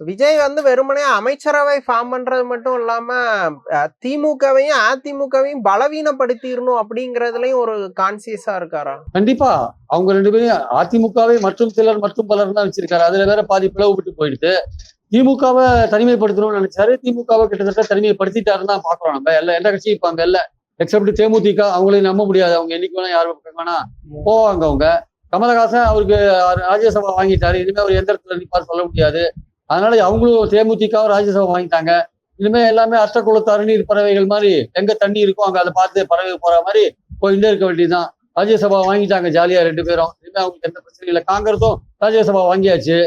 விஜய் வந்து வெறுமனே அமைச்சரவை ஃபார்ம் பண்றது மட்டும் இல்லாம திமுகவையும் அதிமுகவையும் பலவீனப்படுத்திடணும் அப்படிங்கறதுலயும் ஒரு கான்சியஸா இருக்காரா? கண்டிப்பா. அவங்க 2 பேரையும் அதிமுகவை மற்றும் சிலர் மற்றும் பலர் தான் வச்சிருக்காரு. அதுல வேற பாதி பிளவுபட்டு போயிடுது. திமுகவை தனிமைப்படுத்தணும்னு நினைச்சாரு. திமுகவை கிட்டத்தட்ட தனிமைப்படுத்திட்டாருன்னு தான் பாக்குறோம். நம்ம எந்த கட்சியும் இப்ப அங்க இல்ல. எக்ஸப்ட் தேமுதிக. அவங்களையும் நம்ப முடியாது. அவங்க என்னைக்கு வேணா யாரும் வேணா போவாங்க அவங்க. கமலஹாசன் அவருக்கு ராஜ்யசபா வாங்கிட்டாரு. இனிமே அவர் எந்த இடத்துல நிப்பாரு சொல்ல முடியாது. அதனால அவங்களும் தேமுதிக ராஜ்யசபா வாங்கிட்டாங்க. இனிமே எல்லாமே அஷ்டகுல தண்ணீர் பறவைகள் மாதிரி எங்க தண்ணி இருக்கோ அங்க அதை பார்த்து பறவை போற மாதிரி போயிட்டே இருக்க வேண்டியதுதான். ராஜ்யசபா வாங்கிட்டாங்க ஜாலியா 2 பேரும். இனிமே அவங்களுக்கு எந்த பிரச்சனையும் இல்லை. காங்கிரஸும் ராஜ்யசபா வாங்கியாச்சு.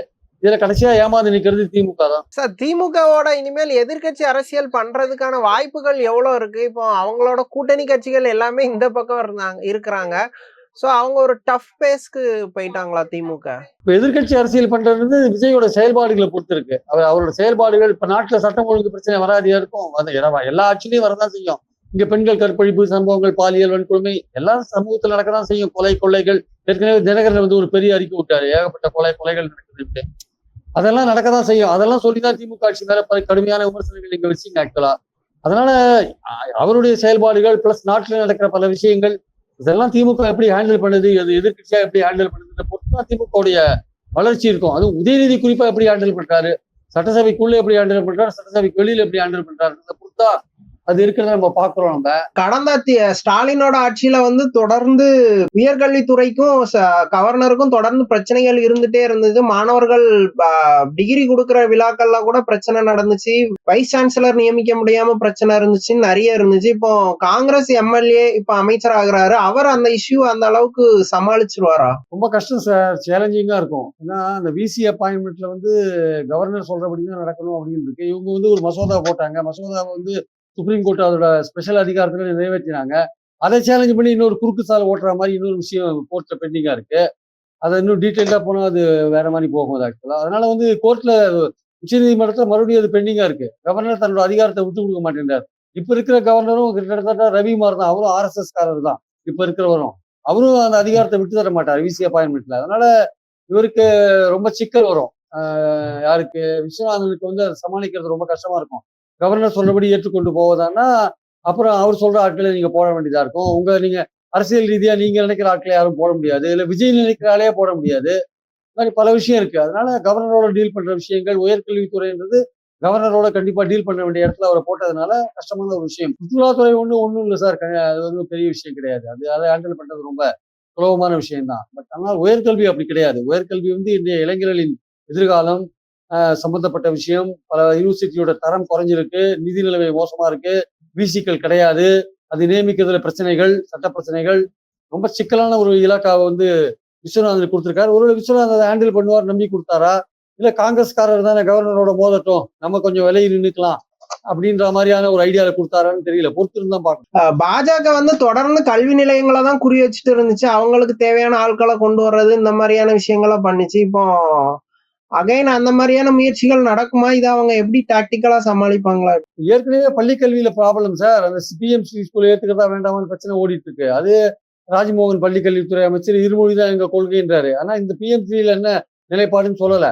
இதுல கடைசியா ஏமாந்து நிக்கிறது திமுக தான். சார், திமுகவோட இனிமேல் எதிர்க்கட்சி அரசியல் பண்றதுக்கான வாய்ப்புகள் எவ்வளவு இருக்கு? இப்போ அவங்களோட கூட்டணி கட்சிகள் எல்லாமே இந்த பக்கம் இருக்கிறாங்க. சோ அவங்க ஒரு டஃப் பேஸ்க்கு போயிட்டாங்களா திமுக? இப்ப எதிர்கட்சி அரசியல் பண்றது விஜயோட செயல்பாடுகளை பொறுத்து இருக்கு. அவரோட செயல்பாடுகள் இப்ப நாட்டுல சட்டம் ஒழுங்கு பிரச்சனை வராதியா இருக்கும். எல்லா ஆட்சியிலையும் வரதான் செய்யும். இங்க பெண்கள் கற்பழிப்பு சம்பவங்கள், பாலியல் வன்கொடுமை எல்லாம் சமூகத்துல நடக்கதான் செய்யும். கொலைகள் ஏற்கனவே தினகரன் வந்து ஒரு பெரிய அறிக்கை விட்டாரு. ஏகப்பட்ட கொலைகள் நடக்குது. அதெல்லாம் நடக்கதான் செய்யும். அதெல்லாம் சொல்லிதான் திமுக ஆட்சி மேல கடுமையான விமர்சனங்கள் நீங்க வச்சீங்க ஆக்சுவலா. அதனால அவருடைய செயல்பாடுகள் பிளஸ் நாட்டுல நடக்கிற பல விஷயங்கள் இதெல்லாம் திமுக எப்படி ஹேண்டில் பண்ணுது, அது எதிர்கட்சியா எப்படி ஹேண்டில் பண்ணுது பொறுத்துதான் திமுகவுடைய வளர்ச்சி இருக்கும். அதுவும் உதயநிதி குறிப்பா எப்படி ஹேண்டில் பண்றாரு, சட்டசபைக்குள்ள எப்படி ஹேண்டில் பண்றாரு, சட்டசபைக்கு வெளியில எப்படி ஹேண்டில் பண்றாரு பொறுத்தா அது இருக்கிறத நம்ம பாக்குறோம். நம்ம கடந்த ஸ்டாலினோட ஆட்சியில வந்து தொடர்ந்து உயர்கல்வித்துறைக்கும் கவர்னருக்கும் தொடர்ந்து பிரச்சனைகள் இருந்துட்டே இருந்தது. மாணவர்கள் டிகிரி கொடுக்கிற விழாக்கள்ல கூட பிரச்சனை நடந்துச்சு. வைஸ் சான்சலர் நியமிக்க முடியாம பிரச்சனை இருந்துச்சுன்னு நிறைய இருந்துச்சு. இப்போ காங்கிரஸ் எம்எல்ஏ இப்ப அமைச்சர் ஆகுறாரு. அவர் அந்த இஷ்யூ அந்த அளவுக்கு சமாளிச்சிருவாரா? ரொம்ப கஷ்டம் சார். சேலஞ்சிங்கா இருக்கும். ஏன்னா அந்த விசி அப்பாயின்மெண்ட்ல வந்து கவர்னர் சொல்றபடிதான் நடக்கணும் அப்படின்னு இருக்கு. இவங்க வந்து ஒரு மசோதா போட்டாங்க. மசோதாவை வந்து சுப்ரீம் கோர்ட் அதோட ஸ்பெஷல் அதிகாரத்துல நிறைவேற்றினாங்க. அதை சேலஞ்ச் பண்ணி இன்னொரு குறுக்கு சாலை ஓட்டுற மாதிரி இன்னொரு விஷயம் கோர்ட்ல பெண்டிங்கா இருக்கு. அதை இன்னும் டீட்டெயிலா போனா அது வேற மாதிரி போகும் ஆக்சுவலா. அதனால வந்து கோர்ட்ல உச்ச நீதிமன்றத்துல மறுபடியும் அது பெண்டிங்கா இருக்கு. கவர்னர் தன்னோட அதிகாரத்தை விட்டு கொடுக்க மாட்டேங்கிறார். இப்ப இருக்கிற கவர்னரும் கிட்டத்தட்ட ரவிமார் தான். அவரும் ஆர்எஸ்எஸ் காரர் தான். இப்ப இருக்கிறவரும் அவரும் அந்த அதிகாரத்தை விட்டு தர மாட்டார் விசி அப்பாயின்மெண்ட்ல. அதனால இவருக்கு ரொம்ப சிக்கல் வரும். யாருக்கு விஸ்வநாதனுக்கு வந்து அதை சமாளிக்கிறது ரொம்ப கஷ்டமா இருக்கும். கவர்னர் சொல்றபடி ஏற்றுக்கொண்டு போவதான்னா அப்புறம் அவர் சொல்ற ஆட்களை நீங்க போட வேண்டியதா இருக்கும். நீங்க அரசியல் ரீதியா நீங்க நினைக்கிற ஆட்களை யாரும் போட முடியாது. இல்ல விஜய் நினைக்கிறாலே போட முடியாது. மாதிரி பல விஷயம் இருக்கு. அதனால கவர்னரோட டீல் பண்ற விஷயங்கள், உயர்கல்வித்துறைன்றது கவர்னரோட கண்டிப்பா டீல் பண்ண வேண்டிய இடத்துல அவரை போட்டதுனால கஷ்டமான ஒரு விஷயம். சுற்றுலாத்துறை ஒண்ணும் இல்லை சார். அது வந்து பெரிய விஷயம் கிடையாது. அதை ஹேண்டில் பண்றது ரொம்ப சுலபமான விஷயம் தான். பட் ஆனால் உயர்கல்வி அப்படி கிடையாது. உயர்கல்வி வந்து இன்றைய இளைஞர்களின் எதிர்காலம் சம்பந்தப்பட்ட விஷயம். பல யூனிவர்சிட்டியோட தரம் குறைஞ்சிருக்கு. நிதி நிலைமை மோசமா இருக்கு. விசிக்கள் கிடையாது. அது நியமிக்கிறதுல பிரச்சனைகள், சட்ட பிரச்சனைகள், ரொம்ப சிக்கலான ஒரு இலாக்காவை வந்து விஸ்வநாதன் கொடுத்திருக்காரு. ஒருவேளை விஸ்வநாதன் அதை ஹேண்டில் பண்ணுவார் நம்பி கொடுத்தாரா, இல்ல காங்கிரஸ்காரர் தானே கவர்னரோட மோதட்டும், நம்ம கொஞ்சம் விலகி நின்றுக்கலாம் அப்படின்ற மாதிரியான ஒரு ஐடியால கொடுத்தாரான்னு தெரியல. பொறுத்திருந்து தான் பார்க்கணும். பாஜக வந்து தொடர்ந்து கல்வி நிலையங்களை தான் குறி வச்சுட்டு இருந்துச்சு. அவங்களுக்கு தேவையான ஆட்களை கொண்டு வர்றது இந்த மாதிரியான விஷயங்களை பண்ணிச்சு. இப்போ அகைன் அந்த மாதிரியான முயற்சிகள் நடக்குமா? இதை அவங்க எப்படி டாக்டிக்கலா சமாளிப்பாங்களா? ஏற்கனவே பள்ளி கல்வியில ப்ராப்ளம் சார். அந்த பிஎம்சி ஸ்கூல் ஏற்றுக்கிறதா வேண்டாமான்னு பிரச்சனை ஓடிட்டு இருக்கு. அது ராஜ்மோகன் பள்ளிக்கல்வித்துறை அமைச்சர் இருமொழி தான் எங்க கொள்கைன்றாரு. ஆனா இந்த பிஎம்சியில என்ன நிலைப்பாடுன்னு சொல்லல.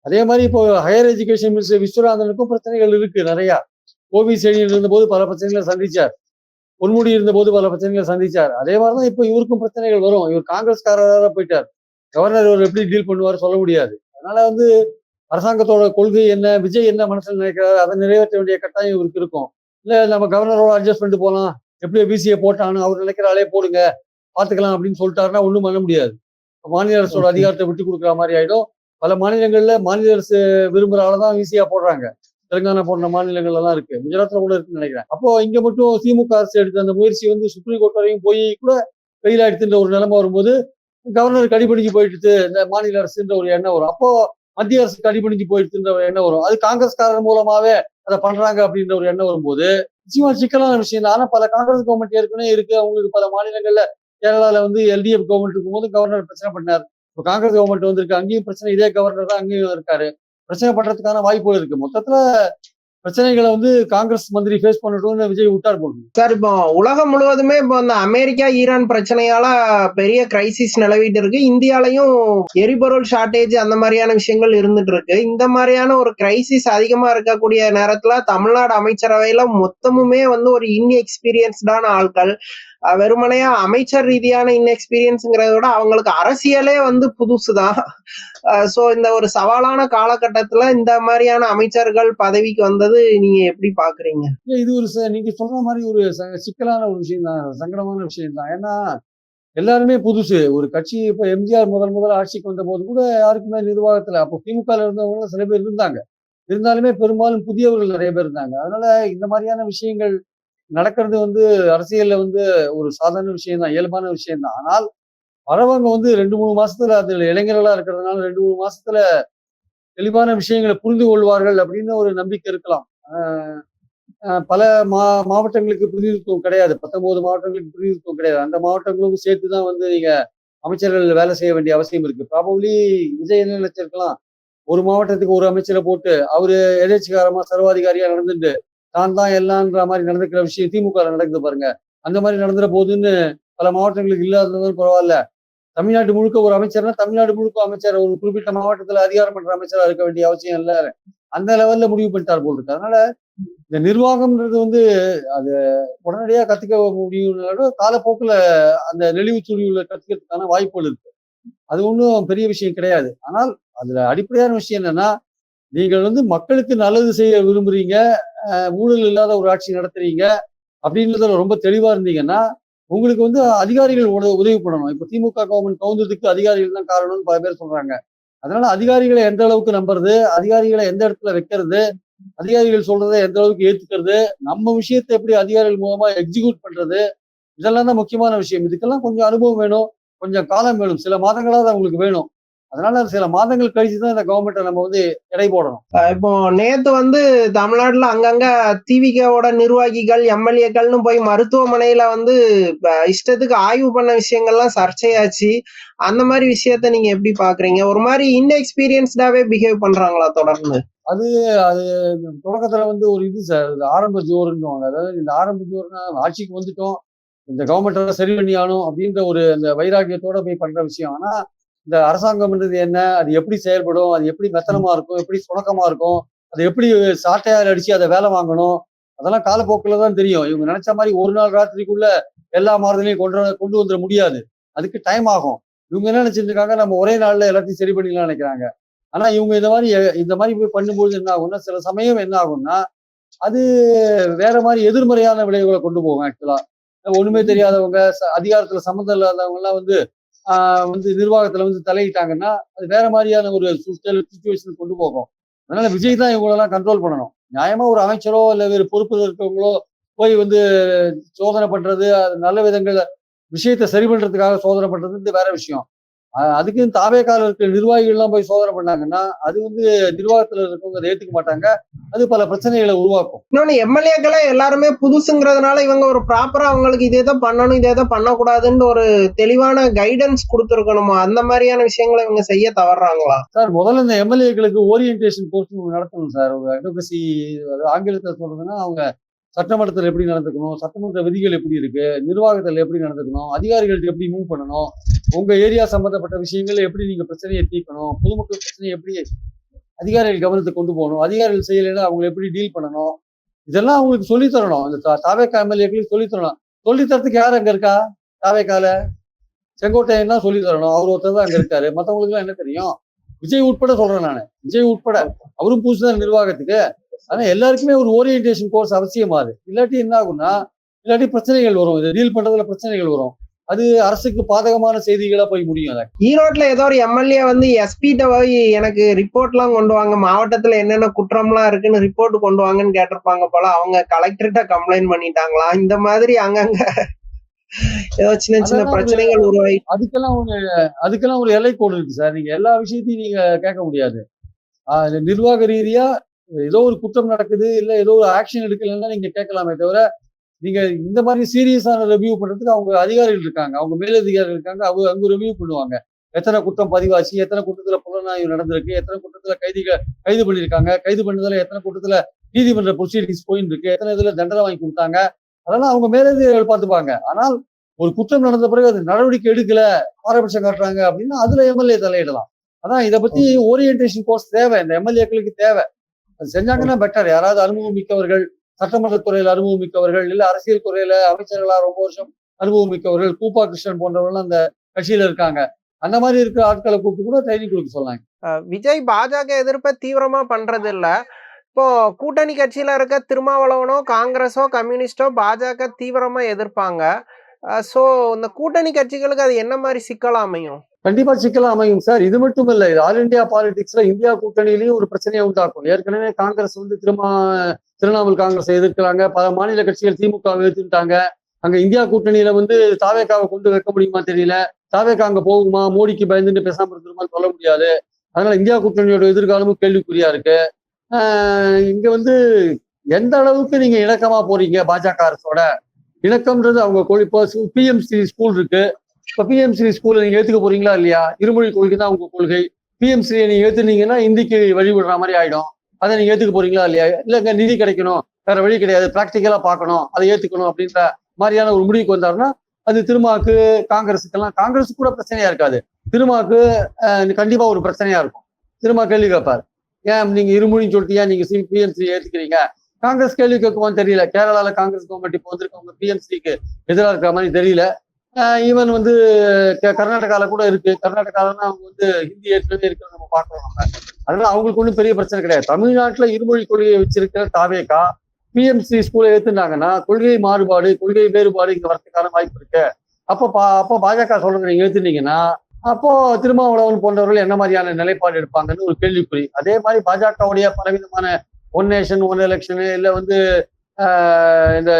அதே மாதிரி இப்போ ஹையர் எஜுகேஷன் மினிஸ்டர் விஸ்வநாதனுக்கும் பிரச்சனைகள் இருக்கு நிறைய. கோவிசெழியன் இருந்தபோது பல பிரச்சனைகளை சந்திச்சார். பொன்முடி இருந்தபோது பல பிரச்சனைகளை சந்திச்சார். அதே மாதிரிதான் இப்போ இவருக்கும் பிரச்சனைகள் வரும். இவர் காங்கிரஸ்காரராக போயிட்டார். கவர்னர் இவர் எப்படி டீல் பண்ணுவார் சொல்ல முடியாது. அதனால வந்து அரசாங்கத்தோட கொள்கை என்ன, விஜய் என்ன மனசுல நினைக்கிறாரு, அதை நிறைவேற்ற வேண்டிய கட்டாயம் இவருக்கு இருக்கும். இல்ல நம்ம கவர்னரோட அட்ஜஸ்ட் பண்ணிட்டு போலாம், எப்படியோ பிசிஏ போட்டானு அவர் நினைக்கிறாலே போடுங்க பாத்துக்கலாம் அப்படின்னு சொல்லிட்டாருன்னா ஒண்ணும் பண்ண முடியாது. மாநில அரசோட அதிகாரத்தை விட்டு கொடுக்குற மாதிரி ஆயிடும். பல மாநிலங்கள்ல மாநில அரசு விரும்புறாலதான் ஈஸியா போடுறாங்க. தெலுங்கானா போன்ற மாநிலங்கள் எல்லாம் இருக்கு, குஜராத்ல கூட இருக்குன்னு நினைக்கிறேன். அப்போ இங்க மட்டும் திமுக அரசு எடுத்த அந்த முயற்சி வந்து சுப்ரீம் கோர்ட் வரையும் போய் கூட ஃபெயில் ஆயிடுச்சுன்ற ஒரு நிலைமை வரும்போது கவர்னர் கடிபடிஞ்சு போயிட்டு இந்த மாநில அரசுன்ற ஒரு எண்ணம் வரும். அப்போ மத்திய அரசு கடிபடிஞ்சு போயிடுச்சுன்ற ஒரு எண்ணம் வரும். அது காங்கிரஸ்காரர் மூலமாவே அதை பண்றாங்க அப்படின்ற ஒரு எண்ணம் வரும்போது நிச்சயமா சிக்கலான விஷயம் தான். ஆனா பல காங்கிரஸ் கவர்மெண்ட் ஏற்கனவே இருக்கு. அவங்களுக்கு பல மாநிலங்கள்ல கேரளால வந்து எல்டிஎஃப் கவர்மெண்ட் இருக்கும்போது கவர்னர் பிரச்சனை பண்ணார். இப்போ காங்கிரஸ் கவர்மெண்ட் வந்திருக்கு, அங்கேயும் பிரச்சனை. இதே கவர்னர் தான் அங்கேயும் இருக்காரு. பிரச்சனை பண்றதுக்கான வாய்ப்புகள் இருக்கு. மொத்தத்துல பிரச்சனைகளை வந்து காங்கிரஸ் மந்திரி ஃபேஸ் பண்ணட்டும்னு விஜய் விட்டார் போகுது. சார் இப்போ உலகம் முழுவதுமே இப்போ இந்த அமெரிக்கா ஈரான் பிரச்சனையால பெரிய கிரைசிஸ் நிலவிட்டு இருக்கு. இந்தியாலையும் எரிபொருள் ஷார்டேஜ் அந்த மாதிரியான விஷயங்கள் இருந்துட்டு இருக்கு. இந்த மாதிரியான ஒரு கிரைசிஸ் அதிகமா இருக்கக்கூடிய நேரத்துல தமிழ்நாடு அமைச்சரவையில மொத்தமுமே வந்து ஒரு இன்எக்ஸ்பீரியன்ஸ்டான ஆட்கள். வெறுமனையா அமைச்சர் ரீதியான இன்எக்ஸ்பீரியன்ஸ்ங்கிறத விட அவங்களுக்கு அரசியலே வந்து புதுசுதான். சோ இந்த ஒரு சவாலான காலகட்டத்துல இந்த மாதிரியான அமைச்சர்கள் பதவிக்கு வந்தது நீங்க எப்படி பாக்குறீங்க? இது ஒரு நீங்க சொல்ற மாதிரி ஒரு சிக்கலான ஒரு விஷயம் தான், சங்கடமான விஷயம் தான். ஏன்னா எல்லாருமே புதுசு. ஒரு கட்சி இப்ப எம்ஜிஆர் முதல் ஆட்சிக்கு வந்த போது கூட யாருக்குமே நிர்வாகத்துல அப்போ திமுக இருந்தவங்க சில பேர் இருந்தாங்க. இருந்தாலுமே பெரும்பாலும் புதியவர்கள் நிறைய பேர் இருந்தாங்க. அதனால இந்த மாதிரியான விஷயங்கள் நடக்கிறது வந்து அரசியல்ல வந்து ஒரு சாதாரண விஷயம் தான், இயல்பான விஷயம் தான். ஆனால் வரவங்க வந்து 2-3 மாசத்துல அதுல இளைஞர்களா இருக்கிறதுனால 2-3 மாசத்துல தெளிவான விஷயங்களை புரிந்து கொள்வார்கள் அப்படின்னு ஒரு நம்பிக்கை இருக்கலாம். பல மாவட்டங்களுக்கு பிரதிநிதித்துவம் கிடையாது. 19 மாவட்டங்களுக்கு பிரதிநிதித்துவம் கிடையாது. அந்த மாவட்டங்களுக்கும் சேர்த்துதான் வந்து நீங்க அமைச்சர்கள் வேலை செய்ய வேண்டிய அவசியம் இருக்கு. ப்ராபப்ளி விஜய் என்ன நினைச்சிருக்கலாம், ஒரு மாவட்டத்துக்கு ஒரு அமைச்சரை போட்டு அவரு எதேச்சிகாரமா சர்வாதிகாரியா நடந்துட்டு தான் தான் எல்லான்ற மாதிரி நடந்துக்கிற விஷயம் திமுக நடக்குது பாருங்க. அந்த மாதிரி நடந்துற போதுன்னு பல மாவட்டங்களுக்கு இல்லாததும் பரவாயில்ல. தமிழ்நாடு முழுக்க ஒரு அமைச்சர்னா தமிழ்நாடு முழுக்க அமைச்சர், ஒரு குறிப்பிட்ட மாவட்டத்துல அதிகாரம் பண்ற அமைச்சரா இருக்க வேண்டிய அவசியம் இல்ல. அந்த லெவல்ல முடிவு பண்ணிட்டார் போல் இருக்கு. அதனால இந்த நிர்வாகம்ன்றது வந்து அது உடனடியா கத்துக்க முடியும், காலப்போக்குல அந்த நெளிவு சுழிவுல கத்துக்கிறதுக்கான வாய்ப்புகள் இருக்கு. அது ஒன்றும் பெரிய விஷயம் கிடையாது. ஆனால் அதுல அடிப்படையான விஷயம் என்னன்னா, நீங்கள் வந்து மக்களுக்கு நல்லது செய்ய விரும்புறீங்க, ஊழல் இல்லாத ஒரு ஆட்சி நடத்துறீங்க அப்படின்றதுல ரொம்ப தெளிவா இருந்தீங்கன்னா, உங்களுக்கு வந்து அதிகாரிகள் உதவி பண்ணணும். இப்ப திமுக கவர்மெண்ட் கவுந்ததுக்கு அதிகாரிகள் தான் காரணம்னு பல பேர் சொல்றாங்க. அதனால அதிகாரிகளை எந்த அளவுக்கு நம்புறது, அதிகாரிகளை எந்த இடத்துல வைக்கிறது, அதிகாரிகள் சொல்றதை எந்த அளவுக்கு ஏத்துக்கிறது, நம்ம விஷயத்தை எப்படி அதிகாரிகள் மூலமா எக்ஸிக்யூட் பண்றது, இதெல்லாம் தான் முக்கியமான விஷயம். இதுக்கெல்லாம் கொஞ்சம் அனுபவம் வேணும், கொஞ்சம் காலம் வேணும், சில மாதங்களாவது அவங்களுக்கு வேணும். அதனால சில மாதங்கள் கழிச்சு தான் இந்த கவர்மெண்ட்டை நம்ம வந்து எடை போடணும். இப்போ நேத்து வந்து தமிழ்நாட்டுல அங்கங்க திவிகவோட நிர்வாகிகள் எம்எல்ஏக்கள்னு போய் மருத்துவமனையில வந்து இஷ்டத்துக்கு ஆய்வு பண்ண விஷயங்கள்லாம் சர்ச்சையாச்சு. அந்த மாதிரி விஷயத்த நீங்க எப்படி பாக்குறீங்க? ஒரு மாதிரி இன்எக்ஸ்பீரியன்ஸ்டாவே பிஹேவ் பண்றாங்களா தொடர்ந்து? அது அது தொடக்கத்துல வந்து ஒரு இது சார், ஆரம்ப ஜோருன்னுவாங்க. அதாவது இந்த ஆரம்ப ஜோர்னா ஆட்சிக்கு வந்துட்டோம், இந்த கவர்மெண்ட் சரி பண்ணி ஆகணும் அப்படின்ற ஒரு அந்த வைராக்கியத்தோட போய் பண்ற விஷயம். ஆனா இந்த அரசாங்கம்ன்றது என்ன, அது எப்படி செயல்படும், அது எப்படி மெத்தனமா இருக்கும், எப்படி சுணக்கமா இருக்கும், அது எப்படி சாட்டையார் அடிச்சு அதை வேலை வாங்கணும், அதெல்லாம் காலப்போக்கில் தான் தெரியும். இவங்க நினைச்ச மாதிரி ஒரு நாள் ராத்திரிக்குள்ள எல்லா மாறுதலையும் கொண்டு வந்துட முடியாது. அதுக்கு டைம் ஆகும். இவங்க என்ன நினைச்சிட்டு இருக்காங்க, நம்ம ஒரே நாள்ல எல்லாத்தையும் சரி பண்ணிடலாம் நினைக்கிறாங்க. ஆனா இவங்க இந்த மாதிரி போய் பண்ணும்போது என்ன ஆகும்னா, சில சமயம் என்ன ஆகும்னா, அது வேற மாதிரி எதிர்மறையான விளைவுகளை கொண்டு போகும். ஆக்சுவலா ஒண்ணுமே தெரியாதவங்க, அதிகாரத்துல சம்மந்தம் இல்லாதவங்க எல்லாம் வந்து நிர்வாகத்துல வந்து தலையிட்டாங்கன்னா அது வேற மாதிரியான ஒரு சுச்சுவேஷன் கொண்டு போகும். அதனால விஜய் தான் இவங்களெல்லாம் கண்ட்ரோல் பண்ணணும். நியாயமா ஒரு அமைச்சரோ இல்ல வேறு பொறுப்புல இருக்கவங்களோ போய் வந்து சோதனை பண்றது, அது நல்ல விதங்கள் விஷயத்தை சரி பண்றதுக்காக சோதனை பண்றது வேற விஷயம். அதுக்கு தாவேக்கால இருக்கிற நிர்வாகிகள் எல்லாம் போய் சோதனை பண்ணாங்கன்னா அது வந்து நிர்வாகத்துல இருக்கவங்க அதை ஏத்துக்க மாட்டாங்க. அது பல பிரச்சனைகளை உருவாக்கும். இன்னொன்னு எம்எல்ஏக்களே எல்லாருமே புதுசுங்கிறதுனால இவங்க ஒரு ப்ராப்பரா அவங்களுக்கு இதே பண்ணணும், இதே பண்ணக்கூடாதுன்னு ஒரு தெளிவான கைடன்ஸ் கொடுத்துருக்கணுமா? அந்த மாதிரியான விஷயங்களை இவங்க செய்ய தவறாங்களா? சார் முதல்ல இந்த எம்எல்ஏக்களுக்கு ஓரியன்டேஷன் கோர்ஸ் நடத்தணும் சார். ஒரு அட்வொகசி, ஆங்கிலத்தில் சொல்றதுன்னா அவங்க சட்டமன்றத்தில் எப்படி நடந்துக்கணும், சட்டமன்ற விதிகள் எப்படி இருக்கு, நிர்வாகத்தில் எப்படி நடந்துக்கணும், அதிகாரிகள்ட்ட எப்படி மூவ் பண்ணணும், உங்க ஏரியா சம்பந்தப்பட்ட விஷயங்கள் எப்படி நீங்க பிரச்சனையை தீர்க்கணும், பொதுமக்கள் பிரச்சனையை எப்படி அதிகாரிகள் கவனத்துக்கு கொண்டு போகணும், அதிகாரிகள் செய்யலைன்னா அவங்க எப்படி டீல் பண்ணணும், இதெல்லாம் அவங்களுக்கு சொல்லி தரணும். இந்த தாவேக்கா எம்எல்ஏக்களுக்கு சொல்லி தரணும். சொல்லி தரத்துக்கு யார் அங்க இருக்கா? தாவேக்கால செங்கோட்டையன் தான் சொல்லி தரணும். அவர் ஒருத்தர் தான் அங்க இருக்காரு. மத்தவங்களுக்கு எல்லாம் என்ன தெரியும்? விஜய் உட்பட சொல்றேன் நானு. விஜய் உட்பட அவரும் புதுசுதான் நிர்வாகத்துக்கு. ஆனா எல்லாருக்குமே ஒரு ஓரியன்டேஷன் கோர்ஸ் அவசியமாது. இல்லாட்டி என்ன ஆகும்னா, இல்லாட்டி பிரச்சனைகள் வரும். இதை டீல் பண்றதுல பிரச்சனைகள் வரும். அது அரசுக்கு பாதகமான செய்திகளா போய் முடியும். ஈரோட்ல ஏதோ ஒரு எம்எல்ஏ வந்து எஸ்பிட்ட போய் எனக்கு ரிப்போர்ட் எல்லாம் கொண்டு வாங்க, மாவட்டத்துல என்னென்ன குற்றம்லாம் இருக்குன்னு ரிப்போர்ட் கொண்டு வாங்கன்னு கேட்டிருப்பாங்க போல. அவங்க கலெக்டர்கிட்ட கம்ப்ளைண்ட் பண்ணிட்டாங்களா? இந்த மாதிரி அங்கங்க ஏதோ சின்ன சின்ன பிரச்சனைகள் உருவாகி அதுக்கெல்லாம் ஒரு எல்லை கோடு இருக்கு சார். நீங்க எல்லா விஷயத்தையும் நீங்க கேட்க முடியாது. நிர்வாக ரீதியா ஏதோ ஒரு குற்றம் நடக்குது, இல்ல ஏதோ ஒரு ஆக்ஷன் எடுக்கலன்னா நீங்க கேட்கலாமே தவிர, நீங்க இந்த மாதிரி சீரியஸான ரிவ்யூ பண்றதுக்கு அவங்க அதிகாரிகள் இருக்காங்க, அவங்க மேலதிகாரிகள் இருக்காங்க. அவங்க அங்க ரிவ்யூ பண்ணுவாங்க. எத்தனை குற்றம் பதிவாச்சு, எத்தனை குற்றத்துல புலனாய்வு நடந்திருக்கு, எத்தனை குற்றத்துல கைது பண்ணிருக்காங்க, கைது பண்ணதுல எத்தனை குற்றத்துல நீதிமன்ற ப்ரொசீடிங்ஸ் போயின்னு இருக்கு, எத்தனை இதுல தண்டனை வாங்கி கொடுத்தாங்க, அதெல்லாம் அவங்க மேலே பார்த்துப்பாங்க. ஆனால் ஒரு குற்றம் நடந்த பிறகு அது நடவடிக்கை எடுக்கல, பாரபட்சம் காட்டுறாங்க அப்படின்னா அதுல எம்எல்ஏ தலையிடலாம். அதான் இதை பத்தி ஓரியன்டேஷன் கோர்ஸ் தேவை, இந்த எம்எல்ஏக்களுக்கு தேவை. அது செஞ்சாங்கன்னா பெட்டர். யாராவது அனுபவம் மிக்கவர்கள், சட்டமன்ற துறையில அனுபவம் மிக்கவர்கள், இல்ல அரசியல் துறையில அமைச்சர்களா ரொம்ப வருஷம் அனுபவம் மிக்கவர்கள், கூப்பா கிருஷ்ணன் போன்றவர்கள் அந்த கட்சியில இருக்காங்க. அந்த மாதிரி இருக்கிற ஆட்களை கூப்பிட்டு கூட ட்ரைனிங் கொடுக்க சொன்னாங்க. விஜய் பாஜக எதிர்ப்பை தீவிரமா பண்றது இல்ல. இப்போ கூட்டணி கட்சியில இருக்க திருமாவளவனோ காங்கிரஸோ கம்யூனிஸ்டோ பாஜக தீவிரமா எதிர்ப்பாங்க. சோ இந்த கூட்டணி கட்சிகளுக்கு அது என்ன மாதிரி சிக்கலா அமையும்? கண்டிப்பா சிக்கலா அமையும் சார். இது மட்டும் இல்ல, இது ஆல் இந்தியா பாலிடிக்ஸ்ல இந்தியா கூட்டணியிலையும் ஒரு பிரச்சனையை உண்டாக்கும். ஏற்கனவே காங்கிரஸ் வந்து திரிணாமுல் காங்கிரஸை எதிர்க்கிறாங்க, பல மாநில கட்சிகள் திமுக எதிர்த்துட்டாங்க. அங்க இந்தியா கூட்டணியில வந்து தாவேகாவை கொண்டு வைக்க முடியுமா தெரியல. தாவேகா அங்க போகுமா, மோடிக்கு பயந்துட்டு பேசாம இருந்துருமான்னு சொல்ல முடியாது. அதனால இந்தியா கூட்டணியோட எதிர்காலமும் கேள்விக்குறியா இருக்கு. இங்க வந்து எந்த அளவுக்கு நீங்க இணக்கமா போறீங்க பாஜக அரசோட? இணக்கம்ன்றது அவங்க இப்போ பிஎம்சி ஸ்கூல் இருக்கு. இப்ப பிஎம்சி ஸ்கூல்ல நீங்க ஏத்துக்க போறீங்களா இல்லையா? இருமொழி கொள்கை தான் உங்க கொள்கை. பிஎம்சியை நீங்க ஏத்துனீங்கன்னா இந்திக்கு வழிவிடுற மாதிரி ஆயிடும். அதை நீங்க ஏத்துக்க போறீங்களா இல்லையா? இல்லங்க நிதி கிடைக்கணும், வேற வழி கிடையாது, பிராக்டிக்கலா பார்க்கணும், அதை ஏத்துக்கணும் அப்படின்ற மாதிரியான ஒரு முடிவுக்கு வந்தாருன்னா அது திருமாக்கு காங்கிரஸுக்கெல்லாம், காங்கிரஸுக்கு கூட பிரச்சனையா இருக்காது, திருமாக்கு கண்டிப்பா ஒரு பிரச்சனையா இருக்கும். திருமா கேள்வி கேட்பாரு, ஏன் நீங்க இருமொழின்னு சொல்லிட்டு நீங்க பிஎம்சி ஏத்துக்கிறீங்க? காங்கிரஸ் கேள்வி கேட்குமான்னு தெரியல. கேரளால காங்கிரஸ் கவர்மெண்ட் இப்போ வந்திருக்கவங்க பிஎம்சிக்கு எதிராக இருக்கிற மாதிரி தெரியல. ஈவன் வந்து கர்நாடகால கூட இருக்கு. கர்நாடகாலன்னா அவங்க வந்து ஹிந்தி ஏற்கனவே இருக்கிறத நம்ம பார்க்கலாம். நம்ம அதனால அவங்களுக்கு ஒன்றும் பெரிய பிரச்சனை கிடையாது. தமிழ்நாட்டுல இருமொழி கொள்கையை வச்சிருக்கிற தாவேகா பிஎம்சி ஸ்கூலை ஏத்துனாங்கன்னா கொள்கை மாறுபாடு, கொள்கை வேறுபாடு இங்க வரதுக்கான வாய்ப்பு இருக்கு. அப்போ பாஜக சொல்றது நீங்க ஏத்துனீங்கன்னா அப்போ திருமாவளவன் போன்றவர்கள் என்ன மாதிரியான நிலைப்பாடு எடுப்பாங்கன்னு ஒரு கேள்விக்குறி. அதே மாதிரி பாஜகவுடைய பலவிதமான ஒன் நேஷன் ஒன் எலெக்ஷன், இல்ல வந்து இந்த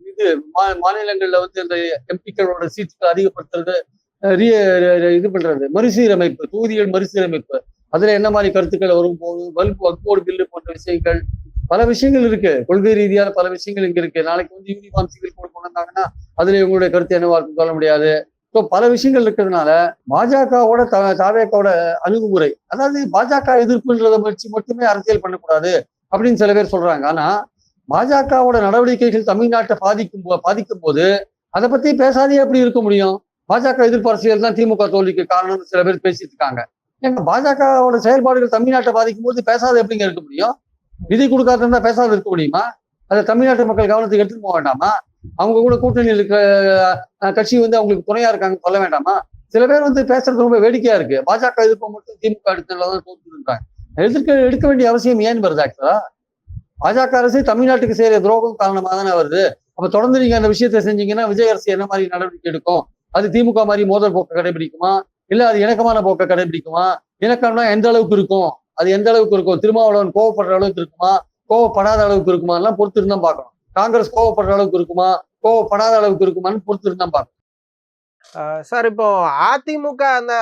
இது மாநிலங்கள்ல வந்து இந்த எம்பிக்களோட சீட்டுகள் அதிகப்படுத்துறது, இது பண்றது, மறுசீரமைப்பு, தொகுதிகள் மறுசீரமைப்பு, அதுல என்ன மாதிரி கருத்துக்கள் வரும்போது வக்போர்டு பில்லு போன்ற விஷயங்கள், பல விஷயங்கள் இருக்கு. கொள்கை ரீதியான பல விஷயங்கள் இங்க இருக்கு. நாளைக்கு வந்து யூனிஃபார்ம் சிவில் கோட் கொண்டு வந்தாங்கன்னா அதுல இவங்களுடைய கருத்து என்னவா இருக்கும் சொல்ல முடியாது. ஸோ பல விஷயங்கள் இருக்கிறதுனால பாஜகவோட தாவேகாவோட அணுகுமுறை, அதாவது பாஜக எதிர்ப்புன்றதை வச்சு மட்டுமே அரசியல் பண்ணக்கூடாது அப்படின்னு சில பேர் சொல்றாங்க. ஆனா பாஜகவோட நடவடிக்கைகள் தமிழ்நாட்டை பாதிக்கும் போது அதை பத்தி பேசாதே எப்படி இருக்க முடியும்? பாஜக எதிர்ப்பு அரசியல் தான் திமுக தோல்விக்கு காரணம்னு சில பேர் பேசிட்டு இருக்காங்க. ஏங்க பாஜகவோட செயல்பாடுகள் தமிழ்நாட்டை பாதிக்கும் போது பேசாத எப்படிங்க இருக்க முடியும்? நிதி கொடுக்காத பேசாத இருக்க முடியுமா? அதை தமிழ்நாட்டு மக்கள் கவனத்துக்கு எடுத்துட்டு போக வேண்டாமா? அவங்க கூட கூட்டணியில் இருக்கிற கட்சி வந்து அவங்களுக்கு துணையா இருக்காங்க சொல்ல வேண்டாமா? சில பேர் வந்து பேசுறது ரொம்ப வேடிக்கையா இருக்கு. பாஜக எதிர்ப்பை மட்டும் திமுக எடுத்துதான் தோற்று எடுக்க வேண்டிய அவசியம் ஏன் வருது? ஆக்சுவலா பாஜக அரசு தமிழ்நாட்டுக்கு செய்யற துரோகம் காரணமா தானே வருது. அப்ப தொடர்ந்து நீங்க அந்த விஷயத்த செஞ்சீங்கன்னா விஜய் அரசு என்ன மாதிரி நடவடிக்கை எடுக்கும்? அது திமுக மாதிரி மோதல் போக்க கடைபிடிக்குமா, இல்ல அது இணக்கமான போக்க கடைபிடிக்குமா? இணக்கம்னா எந்த அளவுக்கு இருக்கும், அது எந்த அளவுக்கு இருக்கும்? திருமாவளவன் கோவப்படுற அளவுக்கு இருக்குமா, கோவப்படாத அளவுக்கு இருக்குமா எல்லாம் பொறுத்து இருந்தா பார்க்கணும். காங்கிரஸ் கோவப்படுற அளவுக்கு இருக்குமா, கோவப்படாத அளவுக்கு இருக்குமான்னு பொறுத்து இருந்தா பார்க்கணும். சார் இப்போ அதிமுக அந்த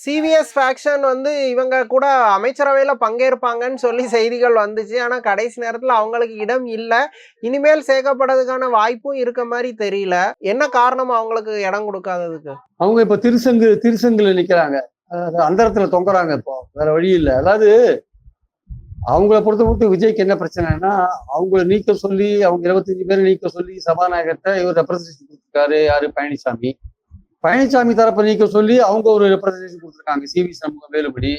சிவிஎஸ் ஃபேக்ஷன் வந்து இவங்க கூட அமைச்சரவையில பங்கேற்பாங்கன்னு சொல்லி செய்திகள் வந்துச்சு. ஆனா கடைசி நேரத்துல அவங்களுக்கு இடம் இல்லை, இனிமேல் சேர்க்கப்படுறதுக்கான வாய்ப்பும் இருக்க மாதிரி தெரியல. என்ன காரணம் அவங்களுக்கு இடம் கொடுக்காததுக்கு? அவங்க இப்ப திருசங்குல நிக்கிறாங்க, அந்தரத்துல தொங்குறாங்க. இப்போ வேற வழி இல்லை. அதாவது அவங்கள பொறுத்த மட்டும் விஜய்க்கு என்ன பிரச்சனைனா, அவங்கள நீக்க சொல்லி, அவங்க 25 பேரை நீக்க சொல்லி சபாநாயகர்கிட்ட இவர் ரெப்ரசன்டேஷன் கொடுத்துருக்காரு. யாரு? பழனிசாமி தரப்பை நீக்க சொல்லி அவங்க ஒரு ரெப்ரசன்டேஷன் கொடுத்துருக்காங்க, சிவி சண்முகம் வேலுபடி.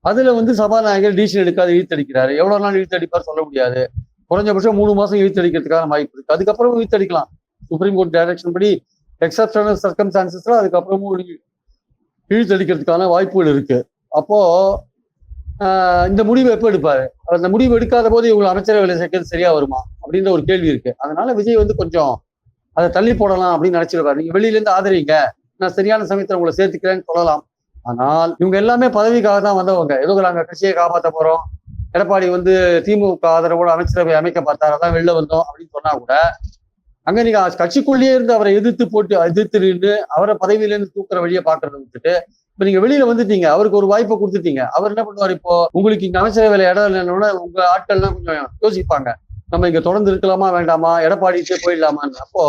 அதுல வந்து சபாநாயகர் டிசிஷன் எடுக்காது இழுத்தடிக்கிறாரு. எவ்வளவு நாள் இழுத்தடிப்பார் சொல்ல முடியாது. குறைஞ்சபட்சம் 3 மாசம் இழுத்தடிக்கிறதுக்கான வாய்ப்பு இருக்கு. அதுக்கப்புறம் இழுத்தடிக்கலாம். சுப்ரீம் கோர்ட் டைரக்ஷன் படி எக்ஸப்ஷனல் சர்க்கம்ஸ்டான்சஸ்ல அதுக்கப்புறமும் இழுத்தடிக்கிறதுக்கான வாய்ப்புகள் இருக்கு. அப்போ இந்த முடிவு எப்போ எடுப்பாரு? அந்த முடிவு எடுக்காத போது இவங்களை அமைச்சரவையில் சேர்க்கிறது சரியா வருமா அப்படின்ற ஒரு கேள்வி இருக்கு. அதனால விஜய் வந்து கொஞ்சம் அதை தள்ளி போடலாம் அப்படின்னு நினைச்சிருப்பாரு. நீங்க வெளியில இருந்து ஆதரிங்க, நான் சரியான சமயத்துல உங்களை சேர்த்துக்கிறேன்னு சொல்லலாம். ஆனால் இவங்க எல்லாமே பதவிக்காக தான் வந்தவங்க. ஏதோ நாங்க கட்சியை காப்பாற்ற போறோம், எடப்பாடி வந்து திமுக ஆதரவோட அமைச்சரவை அமைக்க பார்த்தாரு, அதான் வெளில வந்தோம் அப்படின்னு சொன்னா கூட அங்க நீங்க கட்சிக்குள்ளேயே இருந்து அவரை எதிர்த்து நின்று அவரை பதவியிலேருந்து தூக்குற வழியை பாக்குறத விட்டுட்டு இப்ப நீங்க வெளியில வந்துட்டீங்க, அவருக்கு ஒரு வாய்ப்பை கொடுத்துட்டீங்க. அவர் என்ன பண்ணுவார்? இப்போ உங்களுக்கு இங்க அமைச்சரவையில இடம் இல்லைன்னா உங்க ஆட்கள்லாம் கொஞ்சம் யோசிப்பாங்க, நம்ம இங்க தொடர்ந்து இருக்கலாமா வேண்டாமா, எடப்பாடிட்டே போயிடலாமான்னு. அப்போ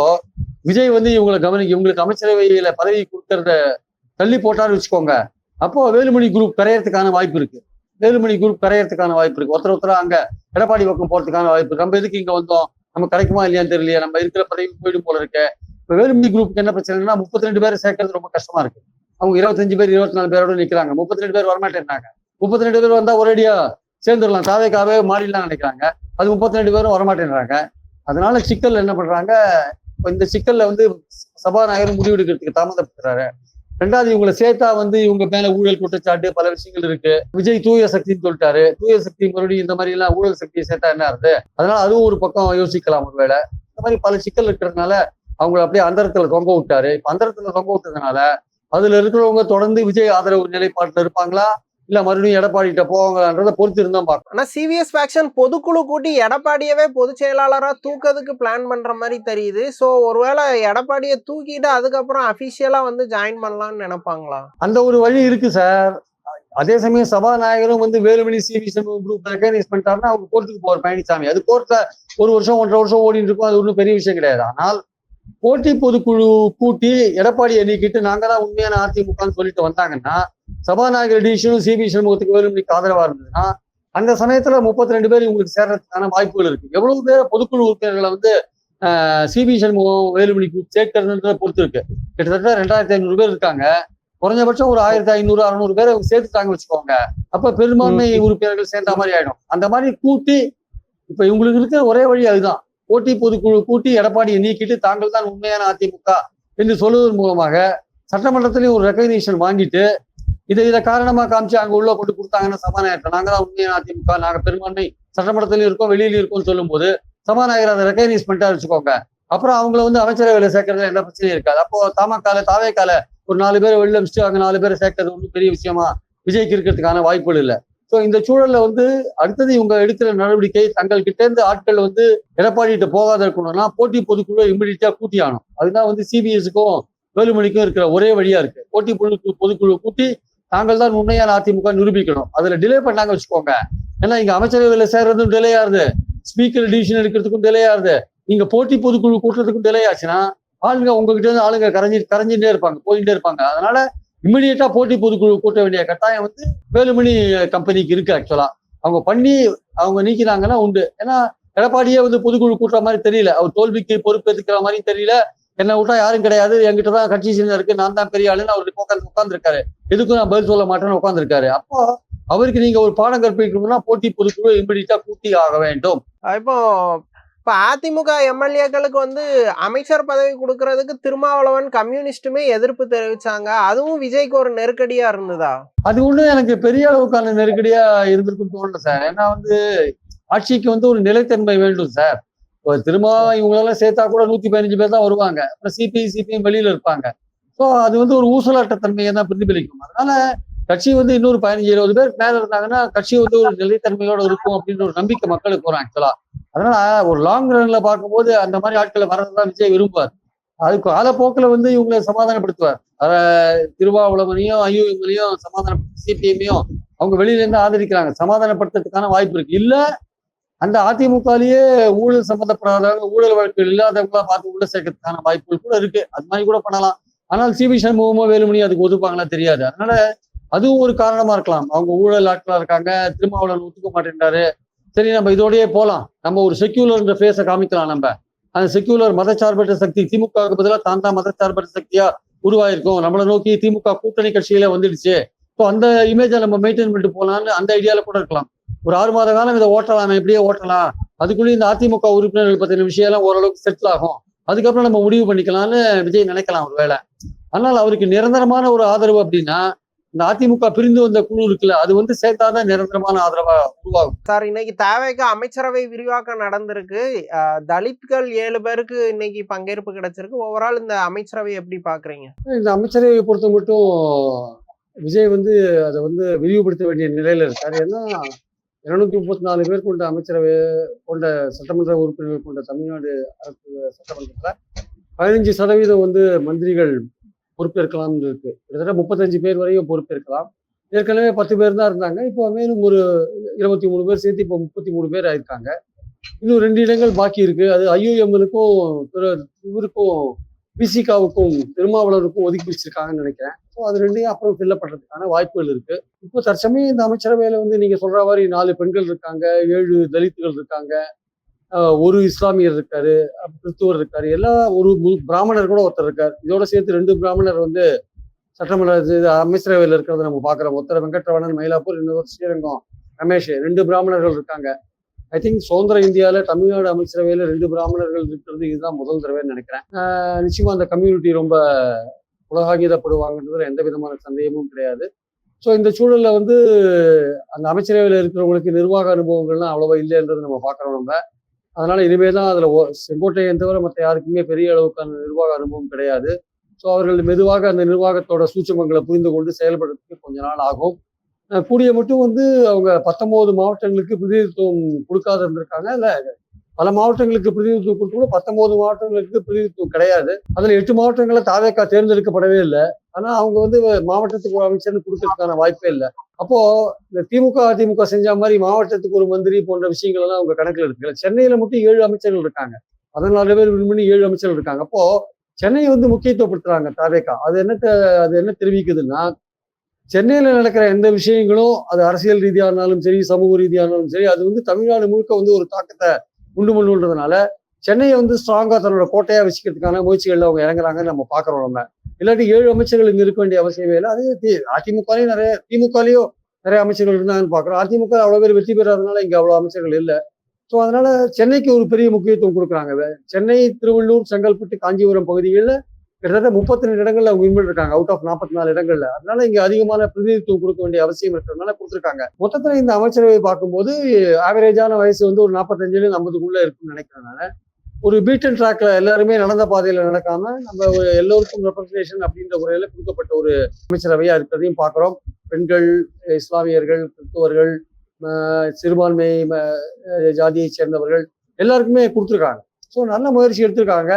விஜய் வந்து இவங்களுக்கு அமைச்சரவையில பதவி கொடுக்கறத தள்ளி போட்டான்னு வச்சுக்கோங்க, அப்போ வேலுமணி குரூப் கரையறதுக்கான வாய்ப்பு இருக்கு. ஒருத்தர அங்க எடப்பாடி பக்கம் போறதுக்கான வாய்ப்பு. நம்ம எதுக்கு இங்க வந்தோம், நம்ம கிடைக்குமா இல்லையான்னு தெரியலையே, நம்ம இருக்கிற பதவி போயிடும் போல இருக்கு. இப்ப வேலுமணி குரூப்புக்கு என்ன பிரச்சனைனா 32 பேரை சேர்க்கறது ரொம்ப கஷ்டமா இருக்கு. அவங்க 25 பேர் 24 பேரோட நிக்கிறாங்க. 32 பேர் வரமாட்டேன்றாங்க. 32 பேர் வந்தா ஒரேடியா சேர்ந்துடலாம், தாவேக்காவே மாறிடலாம் நினைக்கிறாங்க. அது 32 பேரும் வரமாட்டேன்றாங்க. அதனால சிக்கல் என்ன பண்றாங்க, இந்த சிக்கல்ல சபாநாயகர் முடிவெடுக்கிறதுக்கு தாமதப்படுத்துறாரு. ரெண்டாவது இவங்களை சேர்த்தா இவங்க மேல ஊழல் குற்றச்சாட்டு பல விஷயங்கள் இருக்கு. விஜய் தூய சக்தின்னு சொல்லிட்டாரு. தூய சக்தி மறுபடியும் இந்த மாதிரி எல்லாம் ஊழல் சக்தியை சேர்த்தா என்ன ஆகுது? அதனால அதுவும் ஒரு பக்கம் யோசிக்கலாம் ஒருவேளை. இந்த மாதிரி பல சிக்கல் இருக்கிறதுனால அவங்களை அப்படியே அந்தரத்துல தொங்க விட்டாரு. இப்ப அந்தரத்துல தொங்க விட்டதுனால அதுல இருக்கிறவங்க தொடர்ந்து விஜய் ஆதரவு நிலைப்பாட்டுல இருப்பாங்களா, இல்ல மறுபடியும் எடப்பாடி கிட்ட போவாங்களான்றத பொறுத்து இருந்தா பார்க்கணும். ஆனா சிவிஎஸ் ஃபேக்ஷன் பொதுக்குழு கூட்டி எடப்பாடியவே பொதுச் செயலாளரா தூக்கிறதுக்கு பிளான் பண்ற மாதிரி தெரியுது. சோ ஒருவேளை எடப்பாடியை தூக்கிட்டு அதுக்கப்புறம் அபிஷியலா ஜாயின் பண்ணலாம்னு நினைப்பாங்களா? அந்த ஒரு வழி இருக்கு சார். அதே சமயம் சபாநாயகரும் வேலுமணி சிவி சண்முகம் குரூப் ரெகனைஸ் பண்ணிட்டாருன்னா அவங்க கோர்ட்டுக்கு போவார் பழனிசாமி. அது கோர்ட்ல 1 வருஷம் 1.5 வருஷம் ஓடிட்டு இருக்கும். அது ஒன்றும் பெரிய விஷயம் கிடையாது. ஆனால் போட்டி பொதுக்குழு கூட்டி எடப்பாடியை நீக்கிட்டு நாங்க தான் உண்மையான அதிமுகன்னு சொல்லிட்டு வந்தாங்கன்னா, சபாநாயகர் டிசிஷனும் சிவி சண்முகத்துக்கு வேலுமணிக்கு ஆதரவா இருந்ததுன்னா, அந்த சமயத்துல 32 பேர் இவங்களுக்கு சேர்றதுக்கான வாய்ப்புகள் இருக்கு. எவ்வளவு பேர் பொதுக்குழு உறுப்பினர்களை சிவி சண்முகம் வேலுமணி குரூப் சேர்க்கிறதுன்றத பொறுத்து இருக்கு. கிட்டத்தட்ட 2500 பேர் இருக்காங்க. குறைஞ்சபட்சம் ஒரு 1500 600 பேரை சேர்த்துட்டாங்க வச்சுக்கோங்க. அப்ப பெரும்பான்மை உறுப்பினர்கள் சேர்ந்த மாதிரி ஆயிடும். அந்த மாதிரி கூட்டி இப்ப இவங்களுக்கு இருக்கிற ஒரே வழி அதுதான். போட்டி பொதுக்குழு கூட்டி எடப்பாடியை நீக்கிட்டு தாங்கள் தான் உண்மையான அதிமுக என்று சொல்லுவதன் மூலமாக சட்டமன்றத்திலையும் ஒரு ரெகக்னிஷன் வாங்கிட்டு இதை காரணமா காமிச்சு அங்க உள்ள கொண்டு கொடுத்தாங்கன்னா சபாநாயகர் நாங்க தான் உண்மையான அதிமுக, நாங்க பெரும்பான்மை சட்டமன்றத்திலையும் இருக்கோம் வெளியில இருக்கோம்னு சொல்லும் போது சபாநாயகர் அதை ரெகக்னைஸ் பண்ணிட்டா வச்சுக்கோங்க. அப்புறம் அவங்கள அமைச்சரவையில சேர்க்கறதுல எந்த பிரச்சனையும் இருக்காது. அப்போ தாவேக்கால ஒரு 4 பேரை வெளில வச்சுட்டு அங்க 4 பேரை சேர்க்கறது ஒன்றும் பெரிய விஷயமா விஜய்க்கு இருக்கிறதுக்கான வாய்ப்புகள் இல்லை. ஸோ இந்த சூழல்ல அடுத்தது இவங்க எடுக்கிற நடவடிக்கை தங்கள் கிட்ட இருந்து ஆட்கள் எடப்பாடி கிட்ட போகாத இருக்கணும்னா போட்டி பொதுக்குழு இமிடியா கூட்டி ஆகணும். அதுதான் சிபிஎஸ்க்கும் வேலுமணிக்கும் இருக்கிற ஒரே வழியா இருக்கு. போட்டி பொதுக்குழு கூட்டி தாங்கள் தான் உண்மையான அதிமுக நிரூபிக்கணும். அதுல டிலே பண்ணாங்க வச்சுக்கோங்க. ஏன்னா இங்க அமைச்சரவையில சேர்றதும் டிலே ஆகுது, ஸ்பீக்கர் டிசிஷன் எடுக்கிறதுக்கும் டிலே ஆகுது, நீங்க போட்டி பொதுக்குழு கூட்டுறதுக்கும் டிலே ஆச்சுன்னா ஆளுங்க உங்ககிட்ட இருந்து ஆளுங்க கரைஞ்சிட்டே இருப்பாங்க, போயிட்டே இருப்பாங்க. அதனால இமிடியேட்டா போட்டி பொதுக்குழு கூட்ட வேண்டிய கட்டாயம் வேலுமணி கம்பெனிக்கு இருக்கு. ஆக்சுவலா அவங்க பண்ணி அவங்க நீக்கினாங்கன்னா உண்டு. ஏன்னா எடப்பாடியே பொதுக்குழு கூட்டுற மாதிரி தெரியல, அவர் தோல்விக்கு பொறுப்பேற்றுக்கிற மாதிரி தெரியல. என்ன விட்டா யாரும் கிடையாது, என்கிட்டதான் கட்சி சின்னம் இருக்கு, நான் தான் பெரிய ஆளுன்னு அவருக்கு உட்காந்துருக்காரு. எதுக்கும் நான் பதில் சொல்ல மாட்டேன்னு உட்காந்துருக்காரு. அப்போ அவருக்கு நீங்க ஒரு பாடம் கற்பிக்கணும்னா போட்டி பொதுக்குழு இமிடியேட்டா கூட்டி ஆக வேண்டும். இப்போ அதிமுக எம்எல்ஏக்களுக்கு அமைச்சர் பதவி கொடுக்கறதுக்கு திருமாவளவன் கம்யூனிஸ்டுமே எதிர்ப்பு தெரிவிச்சாங்க. அதுவும் விஜய்க்கு ஒரு நெருக்கடியா இருந்ததா? அது ஒண்ணு எனக்கு பெரிய அளவுக்கான நெருக்கடியா இருந்திருக்குன்னு தோணல சார். ஏன்னா ஆட்சிக்கு ஒரு நிலைத்தன்மை வேண்டும் சார். இவங்களெல்லாம் சேர்த்தா கூட 115 பேர் தான் வருவாங்க. அப்புறம் சிபிஎம் வெளியில இருப்பாங்க. ஸோ அது ஒரு ஊசலாட்டத்தன்மையை தான் பிரதிபலிக்கும். அதனால கட்சி இன்னொரு 15-20 பேர் மேல இருந்தாங்கன்னா கட்சி ஒரு நிலைத்தன்மையோட இருக்கும் அப்படின்ற ஒரு நம்பிக்கை மக்களுக்கு வரும் ஆக்சுவலா. அதனால ஒரு லாங் ரன்ல பார்க்கும்போது அந்த மாதிரி ஆட்களை வர்றதுதான் விஜய் விரும்புவார். அதுக்கு காலப்போக்கில் இவங்களை சமாதானப்படுத்துவார். திருமாவளவனையும் ஐயூஎம்லையும் சமாதானப்படுத்தி சிபிஎம்மையும் அவங்க வெளியில இருந்து ஆதரிக்கிறாங்க. சமாதானப்படுத்துறதுக்கான வாய்ப்பு இருக்கு. இல்ல அந்த அதிமுகலயே ஊழல் சம்பந்தப்படாதவங்க, ஊழல் வழக்குகள் இல்லாதவங்களா பார்த்து உள்ள சேர்க்கறதுக்கான வாய்ப்புகள் கூட இருக்கு. அது மாதிரி கூட பண்ணலாம். ஆனால் சிவி சண்முகமோ வேலுமணி அதுக்கு ஒதுப்பாங்களா தெரியாது. அதனால அதுவும் ஒரு காரணமா இருக்கலாம். அவங்க ஊழல் ஆட்களா இருக்காங்க, திருமாவளவன் ஒத்துக்க மாட்டேன்றாரு, சரி நம்ம இதோடயே போலாம், நம்ம ஒரு செக்யூலர் ஃபேஸை காமிக்கலாம். நம்ம அந்த செக்யூலர் மதச்சார்பற்ற சக்தி திமுகவுக்கு பதிலாக தான் மதச்சார்பற்ற சக்தியா உருவாயிருக்கும், நம்மளை நோக்கி திமுக கூட்டணி கட்சியில வந்துடுச்சு, ஸோ அந்த இமேஜை நம்ம மெயின்டைன் பண்ணிட்டு போலாம்னு அந்த ஐடியால கூட இருக்கலாம். ஒரு 6 மாத காலம் இதை ஓட்டலாம், எப்படியே ஓட்டலாம், அதுக்குள்ளேயும் இந்த அதிமுக உறுப்பினர்கள் பத்தின விஷயம் எல்லாம் ஓரளவுக்கு செட்டில் ஆகும், அதுக்கப்புறம் நம்ம முடிவு பண்ணிக்கலாம்னு விஜய் நினைக்கலாம் ஒரு வேளை. ஆனால் அவருக்கு நிரந்தரமான ஒரு ஆதரவு அப்படின்னா இந்த அதிமுக பிரிந்து வந்த குழு இருக்குல்ல, அது சேர்த்தாதான் நிரந்தரமான ஆதரவா உருவாகும். சார், இன்னைக்கு தேவைக்கு அமைச்சரவை விரிவாக்கம் நடந்திருக்கு. தலித்கள் 7 பேருக்கு இன்னைக்கு பங்கேற்பு கிடைச்சிருக்கு. ஓவரால் இந்த அமைச்சரவை எப்படி பாக்குறீங்க? இந்த அமைச்சரவையை பொறுத்த மட்டும் விஜய் அதை விரிவுபடுத்த வேண்டிய நிலையில இருக்காரு. ஏன்னா 234 பேர் கொண்ட அமைச்சரவை கொண்ட சட்டமன்ற உறுப்பினர்கள் கொண்ட தமிழ்நாடு அரசு சட்டமன்றத்துல 15% மந்திரிகள் பொறுப்பேற்கலாம் இருக்கு. கிட்டத்தட்ட 35 பேர் வரையும் பொறுப்பேற்கலாம். ஏற்கனவே 10 பேர் தான் இருந்தாங்க. இப்போ மேலும் ஒரு 23 பேர் சேர்த்து இப்போ 33 பேர் ஆயிருக்காங்க. இன்னும் 2 இடங்கள் பாக்கி இருக்கு. அது ஐயூஎம்எலுக்கும் இவருக்கும் விசிகாவுக்கும் திருமாவளவருக்கும் ஒதுக்கி வச்சிருக்காங்கன்னு நினைக்கிறேன். ஸோ அது ரெண்டையும் அப்புறம் ஃபில்லப் பண்றதுக்கான வாய்ப்புகள் இருக்கு. இப்போ தற்சமயம் இந்த அமைச்சரவையில வந்து நீங்க சொல்ற மாதிரி 4 பெண்கள் இருக்காங்க, 7 தலித்துகள் இருக்காங்க, ஒரு இஸ்லாமியர் இருக்காரு, கிறிஸ்துவர் இருக்காரு, ஒரு பிராமணர் கூட ஒருத்தர் இருக்காரு. இதோட சேர்த்து 2 பிராமணர் வந்து சட்டமன்ற அமைச்சரவையில் இருக்கிறத நம்ம பாக்குறோம். ஒருத்தர் வெங்கட்ரமணன் மயிலாப்பூர், இன்னொரு ஸ்ரீரங்கம் ரமேஷ், 2 பிராமணர்கள் இருக்காங்க. ஐ திங்க் சுதந்திர இந்தியாவில தமிழ்நாடு அமைச்சரவையில 2 பிராமணர்கள் இருக்கிறது இதுதான் முதல் தடவைன்னு நினைக்கிறேன். நிச்சயமா அந்த கம்யூனிட்டி ரொம்ப உலகாகிதப்படுவாங்கன்றதுல எந்த விதமான சந்தேகமும் கிடையாது. ஸோ இந்த சூழல்ல வந்து அந்த அமைச்சரவையில் இருக்கிறவங்களுக்கு நிர்வாக அனுபவங்கள்லாம் அவ்வளவா இல்லைன்றது நம்ம பாக்குறோம் நம்ம. அதனால இனிமே தான் அதுல செங்கோட்டையன் தவிர மற்ற யாருக்குமே பெரிய அளவுக்கான நிர்வாக அனுபவம் கிடையாது. ஸோ அவர்கள் மெதுவாக அந்த நிர்வாகத்தோட சூட்சுமங்களை புரிந்து கொண்டு செயல்படுறதுக்கு கொஞ்ச நாள் ஆகும். கூடிய மட்டும் வந்து அவங்க 19 மாவட்டங்களுக்கு பிரதிநிதித்துவம் கொடுக்காத இருந்திருக்காங்க. இல்ல பல மாவட்டங்களுக்கு பிரதிநிதித்துவம் கொடுத்து கூட 19 மாவட்டங்களுக்கு பிரதிநிதித்துவம் கிடையாது. அதுல 8 மாவட்டங்களை தாவேக்கா தேர்ந்தெடுக்கப்படவே இல்லை. ஆனா அவங்க வந்து மாவட்டத்துக்கு ஒரு அமைச்சர்னு கொடுக்கறதுக்கான வாய்ப்பே இல்லை. அப்போ இந்த திமுக அதிமுக செஞ்ச மாதிரி மாவட்டத்துக்கு ஒரு மந்திரி போன்ற விஷயங்கள் எல்லாம் அவங்க கணக்குல எடுத்துக்கல. சென்னையில மட்டும் 7 அமைச்சர்கள் இருக்காங்க. 14 பேர் வின் பண்ணி 7 அமைச்சர்கள் இருக்காங்க. அப்போ சென்னையை வந்து முக்கியத்துவப்படுத்துறாங்க தாவேக்கா. அது என்ன தெரிவிக்குதுன்னா, சென்னையில நடக்கிற எந்த விஷயங்களும் அது அரசியல் ரீதியா இருந்தாலும் சரி, சமூக ரீதியா இருந்தாலும் சரி, அது வந்து தமிழ்நாடு முழுக்க வந்து ஒரு தாக்கத்தை உண்டு பண்ணுன்றதுனால சென்னையை வந்து ஸ்ட்ராங்கா தன்னோட கோட்டையா வச்சுக்கிறதுக்கான முயற்சிகள்ல அவங்க இறங்குறாங்கன்னு நம்ம பாக்குறோம் நம்ம. இல்லாட்டி 7 அமைச்சர்கள் இங்க இருக்க வேண்டிய அவசியமே இல்லை. அது அதிமுகலையும் திமுகலையும் நிறைய அமைச்சர்கள் இருந்தாங்கன்னு பாக்குறோம். அதிமுக அவ்வளவு பேர் வெற்றி பெறாதனால இங்க அவ்வளவு அமைச்சர்கள் இல்லை. ஸோ அதனால சென்னைக்கு ஒரு பெரிய முக்கியத்துவம் கொடுக்குறாங்க. சென்னை, திருவள்ளூர், செங்கல்பட்டு, காஞ்சிபுரம் பகுதிகளில் கிட்டத்தட்ட 32 இடங்கள்ல அவங்க வின் பண்ணிருக்காங்க அவுட் ஆஃப் 44 இடங்கள்ல. அதனால இங்க அதிகமான பிரதிநிதித்துவம் கொடுக்க வேண்டிய அவசியம் இருக்கிறதுனால கொடுத்துருக்காங்க. மொத்தத்துல இந்த அமைச்சரவை பார்க்கும்போது ஆவரேஜான வயசு வந்து ஒரு 45-50க்குள்ள இருக்குன்னு நினைக்கிறதுனால ஒரு பீட் அண்ட் ட்ராக்ல எல்லாருமே நடந்த பாதையில நடக்காம நம்ம எல்லோருக்கும் ரெப்ரஸன்டேஷன் அப்படின்ற முறையில கொடுக்கப்பட்ட ஒரு அமைச்சரவையா இருக்கிறதையும் பாக்குறோம். பெண்கள், இஸ்லாமியர்கள், கிறிஸ்துவர்கள், சிறுபான்மை ஜாதியை சேர்ந்தவர்கள் எல்லாருக்குமே கொடுத்துருக்காங்க. ஸோ நல்ல முயற்சி எடுத்திருக்காங்க.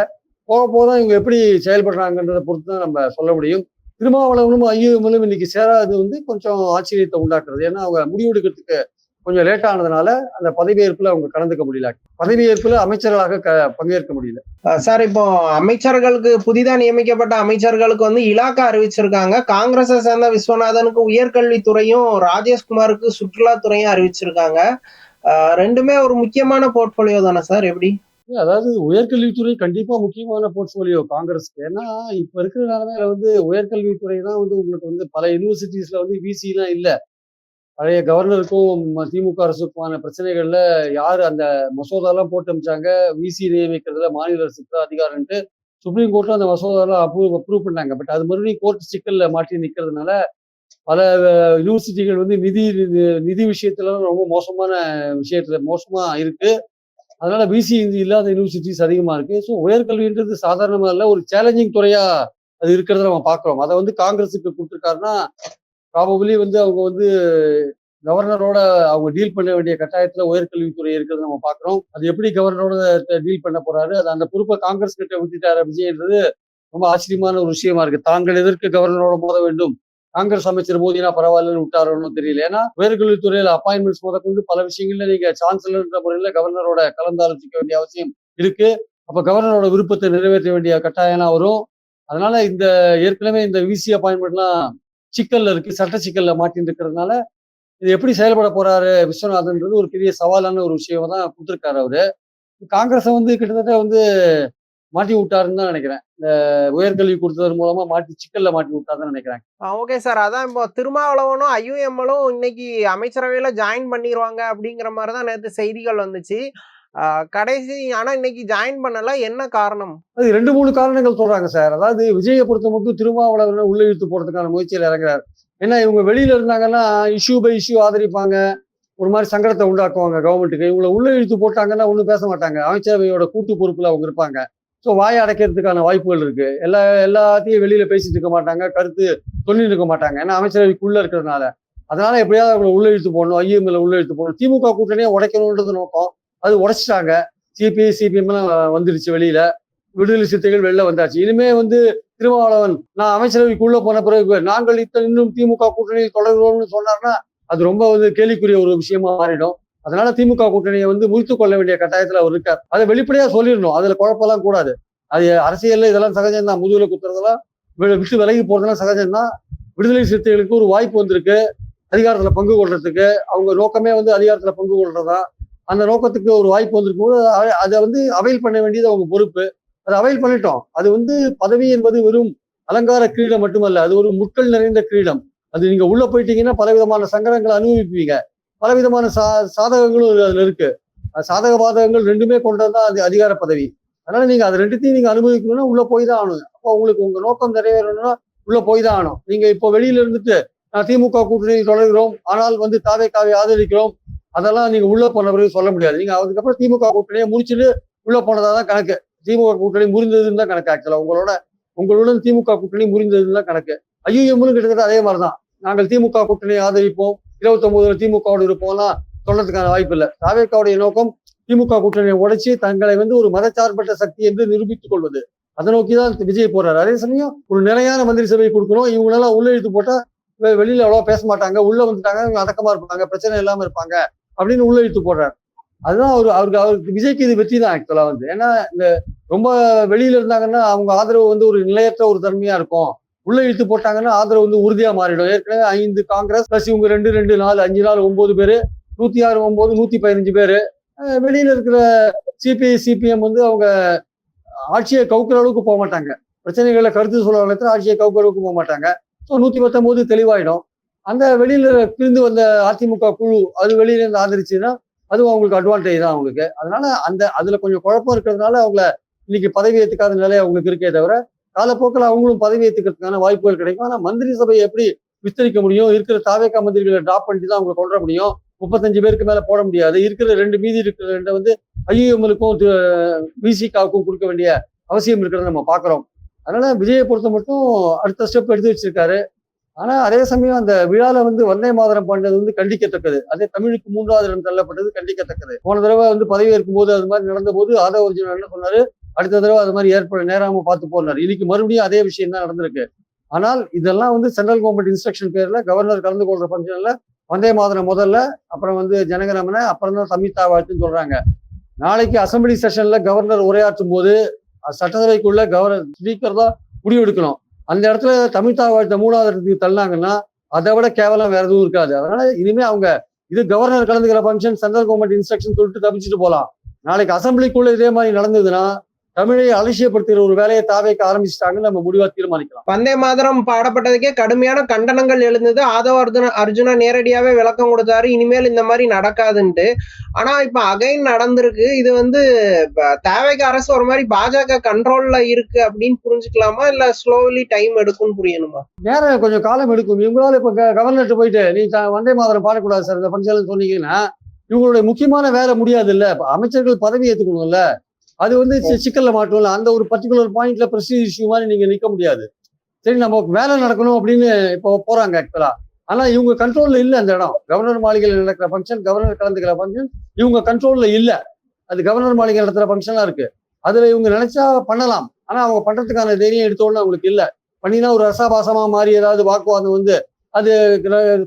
போக போதான் இவங்க எப்படி செயல்படுறாங்கன்றதை பொறுத்து தான் நம்ம சொல்ல முடியும். திருமாவளவனும் ஐயமும் இன்னைக்கு சேராது வந்து கொஞ்சம் ஆச்சரியத்தை உண்டாக்குறது. ஏன்னா அவங்க முடிவெடுக்கிறதுக்கு கொஞ்சம் லேட் ஆனதுனால அந்த பதவியேற்புல அவங்க கலந்துக்க முடியல. பதவியேற்புல அமைச்சர்களாக பங்கேற்க முடியல. சார், இப்போ அமைச்சர்களுக்கு புதிதா நியமிக்கப்பட்ட அமைச்சர்களுக்கு வந்து இலாக்கா அறிவிச்சிருக்காங்க. காங்கிரஸை சேர்ந்த விஸ்வநாதனுக்கு உயர்கல்வித்துறையும் ராஜேஷ்குமாருக்கு சுற்றுலாத்துறையும் அறிவிச்சிருக்காங்க. ரெண்டுமே ஒரு முக்கியமான போர்ட்போலியோ தானே சார்? எப்படி? அதாவது உயர்கல்வித்துறை கண்டிப்பா முக்கியமான போர்ட்ஃபோலியோ காங்கிரஸ்க்கு. ஏன்னா இப்ப இருக்கிற நிலைமையில வந்து உயர்கல்வித்துறை தான் வந்து உங்களுக்கு வந்து பல யூனிவர்சிட்டிஸ்ல வந்து விசி எல்லாம் இல்ல. பழைய கவர்னருக்கும் திமுக அரசுக்குமான பிரச்சனைகள்ல யாரு அந்த மசோதாலாம் போட்டு அமைச்சாங்க, விசி நியமிக்கிறதுல மாநில அரசுக்கு தான் அதிகாரம்ட்டு சுப்ரீம் கோர்ட்ல அந்த மசோதாலாம் அப்ரூவ் பண்ணாங்க. பட் அது மறுபடியும் கோர்ட் சிக்கல்ல மாட்டி நிக்கிறதுனால பல யூனிவர்சிட்டிகள் வந்து நிதி விஷயத்துல ரொம்ப மோசமா இருக்கு. அதனால விசி இல்லாத யூனிவர்சிட்டிஸ் அதிகமா இருக்கு. ஸோ உயர்கல்வின்றது சாதாரணமா இல்ல, ஒரு சேலஞ்சிங் துறையா அது இருக்கிறத நம்ம பாக்குறோம். அதை வந்து காங்கிரஸுக்கு கொடுத்துருக்காருன்னா ப்ராபபிலி வந்து அவங்க வந்து கவர்னரோட அவங்க டீல் பண்ண வேண்டிய கட்டாயத்துல உயர்கல்வித்துறை இருக்கிறத நம்ம பாக்குறோம். அது எப்படி கவர்னரோட டீல் பண்ண போறாரு, அது அந்த பொறுப்பை காங்கிரஸ் கிட்ட விட்டுட்டாரு விஜயன்றது ரொம்ப ஆச்சரியமான ஒரு விஷயமா இருக்கு. தாங்கள் எதற்கு கவர்னரோட மோத வேண்டும், காங்கிரஸ் அமைச்சர் மோதினா பரவாயில்லன்னு விட்டாரோன்னு தெரியல. ஏன்னா உயர்கல்வித்துறையில அப்பாயின்மெண்ட்ஸ் முதற்கொண்டு பல விஷயங்கள்ல நீங்க சான்சலர்ன்ற முறையில கவர்னரோட கலந்து ஆலோசிக்க வேண்டிய அவசியம் இருக்கு. அப்ப கவர்னரோட விருப்பத்தை நிறைவேற்ற வேண்டிய கட்டாயம் வரும். அதனால இந்த ஏற்கனவே இந்த விசி அப்பாயின்மெண்ட்லாம் சிக்கல்ல இருக்கு, சட்ட சிக்கல்ல மாட்டின்னு இருக்கிறதுனால இது எப்படி செயல்பட போறாரு விஸ்வநாதன்றது ஒரு பெரிய சவாலான ஒரு விஷயம் தான் கொடுத்துருக்காரு அவரு. காங்கிரஸை வந்து கிட்டத்தட்ட வந்து மாட்டி விட்டாருன்னு தான் நினைக்கிறேன். இந்த உயர்கல்வி கொடுத்ததன் மூலமா சிக்கல்ல மாட்டி விட்டாருன்னு நினைக்கிறேன். Okay sir. அதான் இப்போ திருமாவளவனும் ஐயுஎம்எலும் இன்னைக்கு அமைச்சரவையில ஜாயின் பண்ணிடுவாங்க அப்படிங்கிற மாதிரி தான் நேற்று செய்திகள் வந்துச்சு. ஆனா இன்னைக்கு ஜாயின் பண்ணல. என்ன காரணம்? அது 2-3 காரணங்கள் சொல்றாங்க சார். அதாவது விஜயை பொறுத்த மட்டும் திருமாவளவனை உள்ள இழுத்து போறதுக்கான முயற்சியில் இறங்குறாரு. ஏன்னா இவங்க வெளியில இருந்தாங்கன்னா இஷ்யூ பை இஷ்யூ ஆதரிப்பாங்க, ஒரு மாதிரி சங்கடத்தை உண்டாக்குவாங்க கவர்மெண்ட்டுக்கு. இவங்களை உள்ள இழுத்து போட்டாங்கன்னா ஒன்றும் பேச மாட்டாங்க. அமைச்சரவையோட கூட்டு பொறுப்புல அவங்க இருப்பாங்க. ஸோ வாயை அடைக்கிறதுக்கான வாய்ப்புகள் இருக்கு. எல்லாத்தையும் வெளியில பேசிட்டு இருக்க மாட்டாங்க, கருத்து சொல்லிட்டு இருக்க மாட்டாங்க. ஏன்னா அமைச்சரவைக்குள்ள இருக்கிறதுனால. அதனால எப்படியாவது அவங்களை உள்ள இழுத்து போடணும், ஐஎம்எல் உள்ள இழுத்து போடணும். திமுக கூட்டணியை உடைக்கணும்ன்றது நோக்கம். அது உடைச்சிட்டாங்க. சிபிஎம் எல்லாம் வந்துருச்சு வெளியில. விடுதலை சிறுத்தைகள் வெளில வந்தாச்சு. இனிமே வந்து திருமாவளவன் நான் அமைச்சரவைக்குள்ள போன பிறகு நாங்கள் இன்னும் திமுக கூட்டணியில் தொடர்கிறோம்னு சொன்னார்னா அது ரொம்ப வந்து கேலிக்குரிய ஒரு விஷயமா மாறிடும். அதனால திமுக கூட்டணியை வந்து முறித்து கொள்ள வேண்டிய கட்டாயத்துல அவர் இருக்கார். அதை வெளிப்படையா சொல்லிடணும். அதுல குழப்பம்லாம் கூடாது. அது அரசியல்ல இதெல்லாம் சகஜம்தான். முதுகுல குத்துறதெல்லாம் விட்டு விலகி போறதெல்லாம் சகஜம்தான். விடுதலை சிறுத்தைகளுக்கு ஒரு வாய்ப்பு வந்திருக்கு அதிகாரத்துல பங்கு கொள்றதுக்கு. அவங்க நோக்கமே வந்து அதிகாரத்துல பங்கு கொள்றதா. அந்த நோக்கத்துக்கு ஒரு வாய்ப்பு வந்திருக்கும் போது அதை வந்து அவைல் பண்ண வேண்டியது அவங்க பொறுப்பு. அதை அவைல் பண்ணிட்டோம். அது வந்து பதவி என்பது வெறும் அலங்கார கிரீடம் மட்டுமல்ல, அது ஒரு முட்கள் நிறைந்த கிரீடம். அது நீங்க உள்ள போயிட்டீங்கன்னா பலவிதமான சங்கடங்களை அனுபவிப்பீங்க. பலவிதமான சாதகங்களும் அதுல இருக்கு. சாதக பாதகங்கள் ரெண்டுமே கொண்டதுதான் அது அதிகார பதவி. அதனால நீங்க அது ரெண்டுத்தையும் நீங்க அனுபவிக்கணும்னா உள்ள போய் தான் ஆகணும். அப்போ உங்களுக்கு உங்க நோக்கம் நிறைவேறணும்னா உள்ள போய் தான் ஆகணும். நீங்க இப்போ வெளியில இருந்துட்டு திமுக கூட்டணியில் தொடர்கிறோம், ஆனால் வந்து தாவேக்காவை ஆதரிக்கிறோம், அதெல்லாம் நீங்க உள்ள போன பிறகு சொல்ல முடியாது. நீங்க அதுக்கப்புறம் திமுக கூட்டணியை முடிச்சுட்டு உள்ள போனதாதான் கணக்கு. திமுக கூட்டணி முறிந்ததுன்னு தான் கணக்கு. ஆக்சுவலா உங்களுடன் திமுக கூட்டணி முறிந்ததுன்னு தான் கணக்கு. ஐயுஎம்னு கிட்டத்தட்ட அதே மாதிரிதான். நாங்கள் திமுக கூட்டணியை ஆதரிப்போம், 29 திமுகவோடு இருப்போம்லாம் சொல்றதுக்கான வாய்ப்பு இல்லை. தாவேக்காவுடைய நோக்கம் திமுக கூட்டணியை உடைச்சு தங்களை வந்து ஒரு மதச்சார்பற்ற சக்தி என்று நிரூபித்துக் கொள்வது. அதை நோக்கிதான் விஜய் போறாரு. அதே சமயம் ஒரு நிலையான மந்திரி சபை கொடுக்கணும். இவங்களெல்லாம் உள்ள இழுத்து போட்டா வெளியில அவ்வளவா பேச மாட்டாங்க, உள்ள வந்துட்டாங்க இவங்க அடக்கமா இருப்பாங்க, பிரச்சனை இல்லாம இருப்பாங்க அப்படின்னு உள்ள இழுத்து போடுறாரு. அதுதான் அவருக்கு விஜய்க்கு இது வெற்றி தான் ஆக்சுவலா வந்து. ஏன்னா இந்த ரொம்ப வெளியில இருந்தாங்கன்னா அவங்க ஆதரவு வந்து ஒரு நிலையற்ற ஒரு தன்மையா இருக்கும். உள்ள இழுத்து போட்டாங்கன்னா ஆதரவு வந்து உறுதியா மாறிடும். ஏற்கனவே 5 காங்கிரஸ் பிளஸ் இவங்க 2 2 4 5 நாள் 9 பேரு, 106 9 115 பேரு. வெளியில இருக்கிற சிபிஐ சிபிஎம் வந்து அவங்க ஆட்சியை கவுக்குற அளவுக்கு போக மாட்டாங்க. பிரச்சனைகளை கருத்து சொல்ல வளர்த்து ஆட்சியை கவுக்குற அளவுக்கு போக மாட்டாங்க. ஸோ 119 தெளிவாயிடும். அந்த வெளியில பிரிந்து வந்த அதிமுக குழு அது வெளியில இருந்து ஆதரிச்சுன்னா அதுவும் அவங்களுக்கு அட்வான்டேஜ் தான் அவங்களுக்கு. அதனால அதுல கொஞ்சம் குழப்பம் இருக்கிறதுனால அவங்கள இன்னைக்கு பதவி ஏத்துக்காத நிலை அவங்களுக்கு இருக்கே தவிர, காலப்போக்கில் அவங்களும் பதவி ஏத்துக்கிறதுக்கான வாய்ப்புகள் கிடைக்கும். ஆனா மந்திரி சபையை எப்படி விஸ்தரிக்க முடியும்? இருக்கிற தாவேக்கா மந்திரிகளை டிராப் பண்ணிட்டு தான் அவங்களை கொண்டு வர முடியும். 35 பேருக்கு மேல போட முடியாது. இருக்கிற மீதி இருக்கிற 2 வந்து ஐயுஎம்எலுக்கும் விசிகாவுக்கும் கொடுக்க வேண்டிய அவசியம் இருக்கிறத நம்ம பாக்குறோம். அதனால விஜயை பொறுத்த மட்டும் அடுத்த ஸ்டெப் எடுத்து வச்சிருக்காரு. ஆனா அதே சமயம் அந்த விழால வந்து வந்தே மாதரம் பண்ணது வந்து கண்டிக்கத்தக்கது. அதே தமிழுக்கு 3வது இடம் தள்ளப்பட்டது கண்டிக்கத்தக்கது. போன தடவை வந்து பதவி ஏற்கும் போது அது மாதிரி நடந்த போது ஆதவ அர்ஜுனா என்ன சொன்னாரு, அடுத்த தடவை அது மாதிரி நேராம பார்த்து போனாரு. இன்னைக்கு மறுபடியும் அதே விஷயம் தான் நடந்திருக்கு. ஆனால் இதெல்லாம் வந்து சென்ட்ரல் கவர்மெண்ட் இன்ஸ்ட்ரக்ஷன் பேர்ல கவர்னர் கலந்து கொள்ற ஃபங்க்ஷன்ல வந்தே மாதரம் முதல்ல, அப்புறம் வந்து ஜனகணமன, அப்புறம் தான் தமிழ்தா வாழ்த்துன்னு சொல்றாங்க. நாளைக்கு அசம்பிளி செஷன்ல கவர்னர் உரையாற்றும் போது சட்டசபைக்குள்ள கவர்னர் ஸ்பீக்கர் தான் முடிவெடுக்கணும். அந்த இடத்துல தமிழ்தா வாழ்த்த 3வது இடத்துக்கு தள்ளினாங்கன்னா அதை விட கேவலம் வேற எதுவும் இருக்காது. அதனால இனிமே அவங்க இது கவர்னர் கலந்துக்கிற ஃபங்க்ஷன் சென்ட்ரல் கவர்மெண்ட் இன்ஸ்ட்ரக்ஷன் சொல்லிட்டு தப்பிச்சுட்டு போகலாம். நாளைக்கு அசம்பிளிக்குள்ள இதே மாதிரி நடந்ததுன்னா தமிழை அலட்சியப்படுத்துகிற ஒரு வேலையை தாவேக்க ஆரம்பிச்சுட்டாங்கன்னு நம்ம முடிவா தீர்மானிக்கலாம். வந்தே மாதரம் பாடப்பட்டதுக்கே கடுமையான கண்டனங்கள் எழுந்தது. ஆதவ அர்ஜுனா நேரடியாவே விளக்கம் கொடுத்தாரு, இனிமேல் இந்த மாதிரி நடக்காதுன்ட்டு. ஆனா இப்ப அகைன் நடந்திருக்கு. இது வந்து தாவேக்க அரசு ஒரு மாதிரி பாஜக கண்ட்ரோல்ல இருக்கு அப்படின்னு புரிஞ்சுக்கலாமா, இல்ல ஸ்லோலி டைம் எடுக்கும்னு புரியணுமா? நேரம் கொஞ்சம் காலம் எடுக்கும். இவங்களால இப்ப கவர்னர்கிட்ட போயிட்டு நீ வந்தே மாதரம் பாடக்கூடாது சார் இந்த ஃபங்க்ஷன் சொன்னீங்கன்னா இவங்களுடைய முக்கியமான வேலை முடியாது இல்ல. அமைச்சர்கள் பதவி ஏற்றுக்கணும்ல, அது வந்து சிக்கல்ல மாட்டோம்ல. அந்த ஒரு பர்டிகுலர் பாயிண்ட்ல பிரஸ்டீஜ் இஷ்யூ மாதிரி நீங்க நிக்க முடியாது. சரி நம்ம வேலை நடக்கணும் அப்படின்னு இப்போ போறாங்க ஆக்சுவலா. ஆனா இவங்க கண்ட்ரோல்ல இல்ல அந்த இடம். கவர்னர் மாளிகையில் நடக்கிற ஃபங்க்ஷன், கவர்னர் கலந்துக்கிற ஃபங்க்ஷன் இவங்க கண்ட்ரோல்ல இல்ல. அது கவர்னர் மாளிகை நடத்துற ஃபங்க்ஷனா இருக்கு. அதுல இவங்க நினைச்சா பண்ணலாம். ஆனா அவங்க பண்றதுக்கான தைரியம் எடுத்தோன்னு அவங்களுக்கு இல்ல. பண்ணினா ஒரு ரசாபாசமா மாறி ஏதாவது வாக்குவாதம் வந்து அது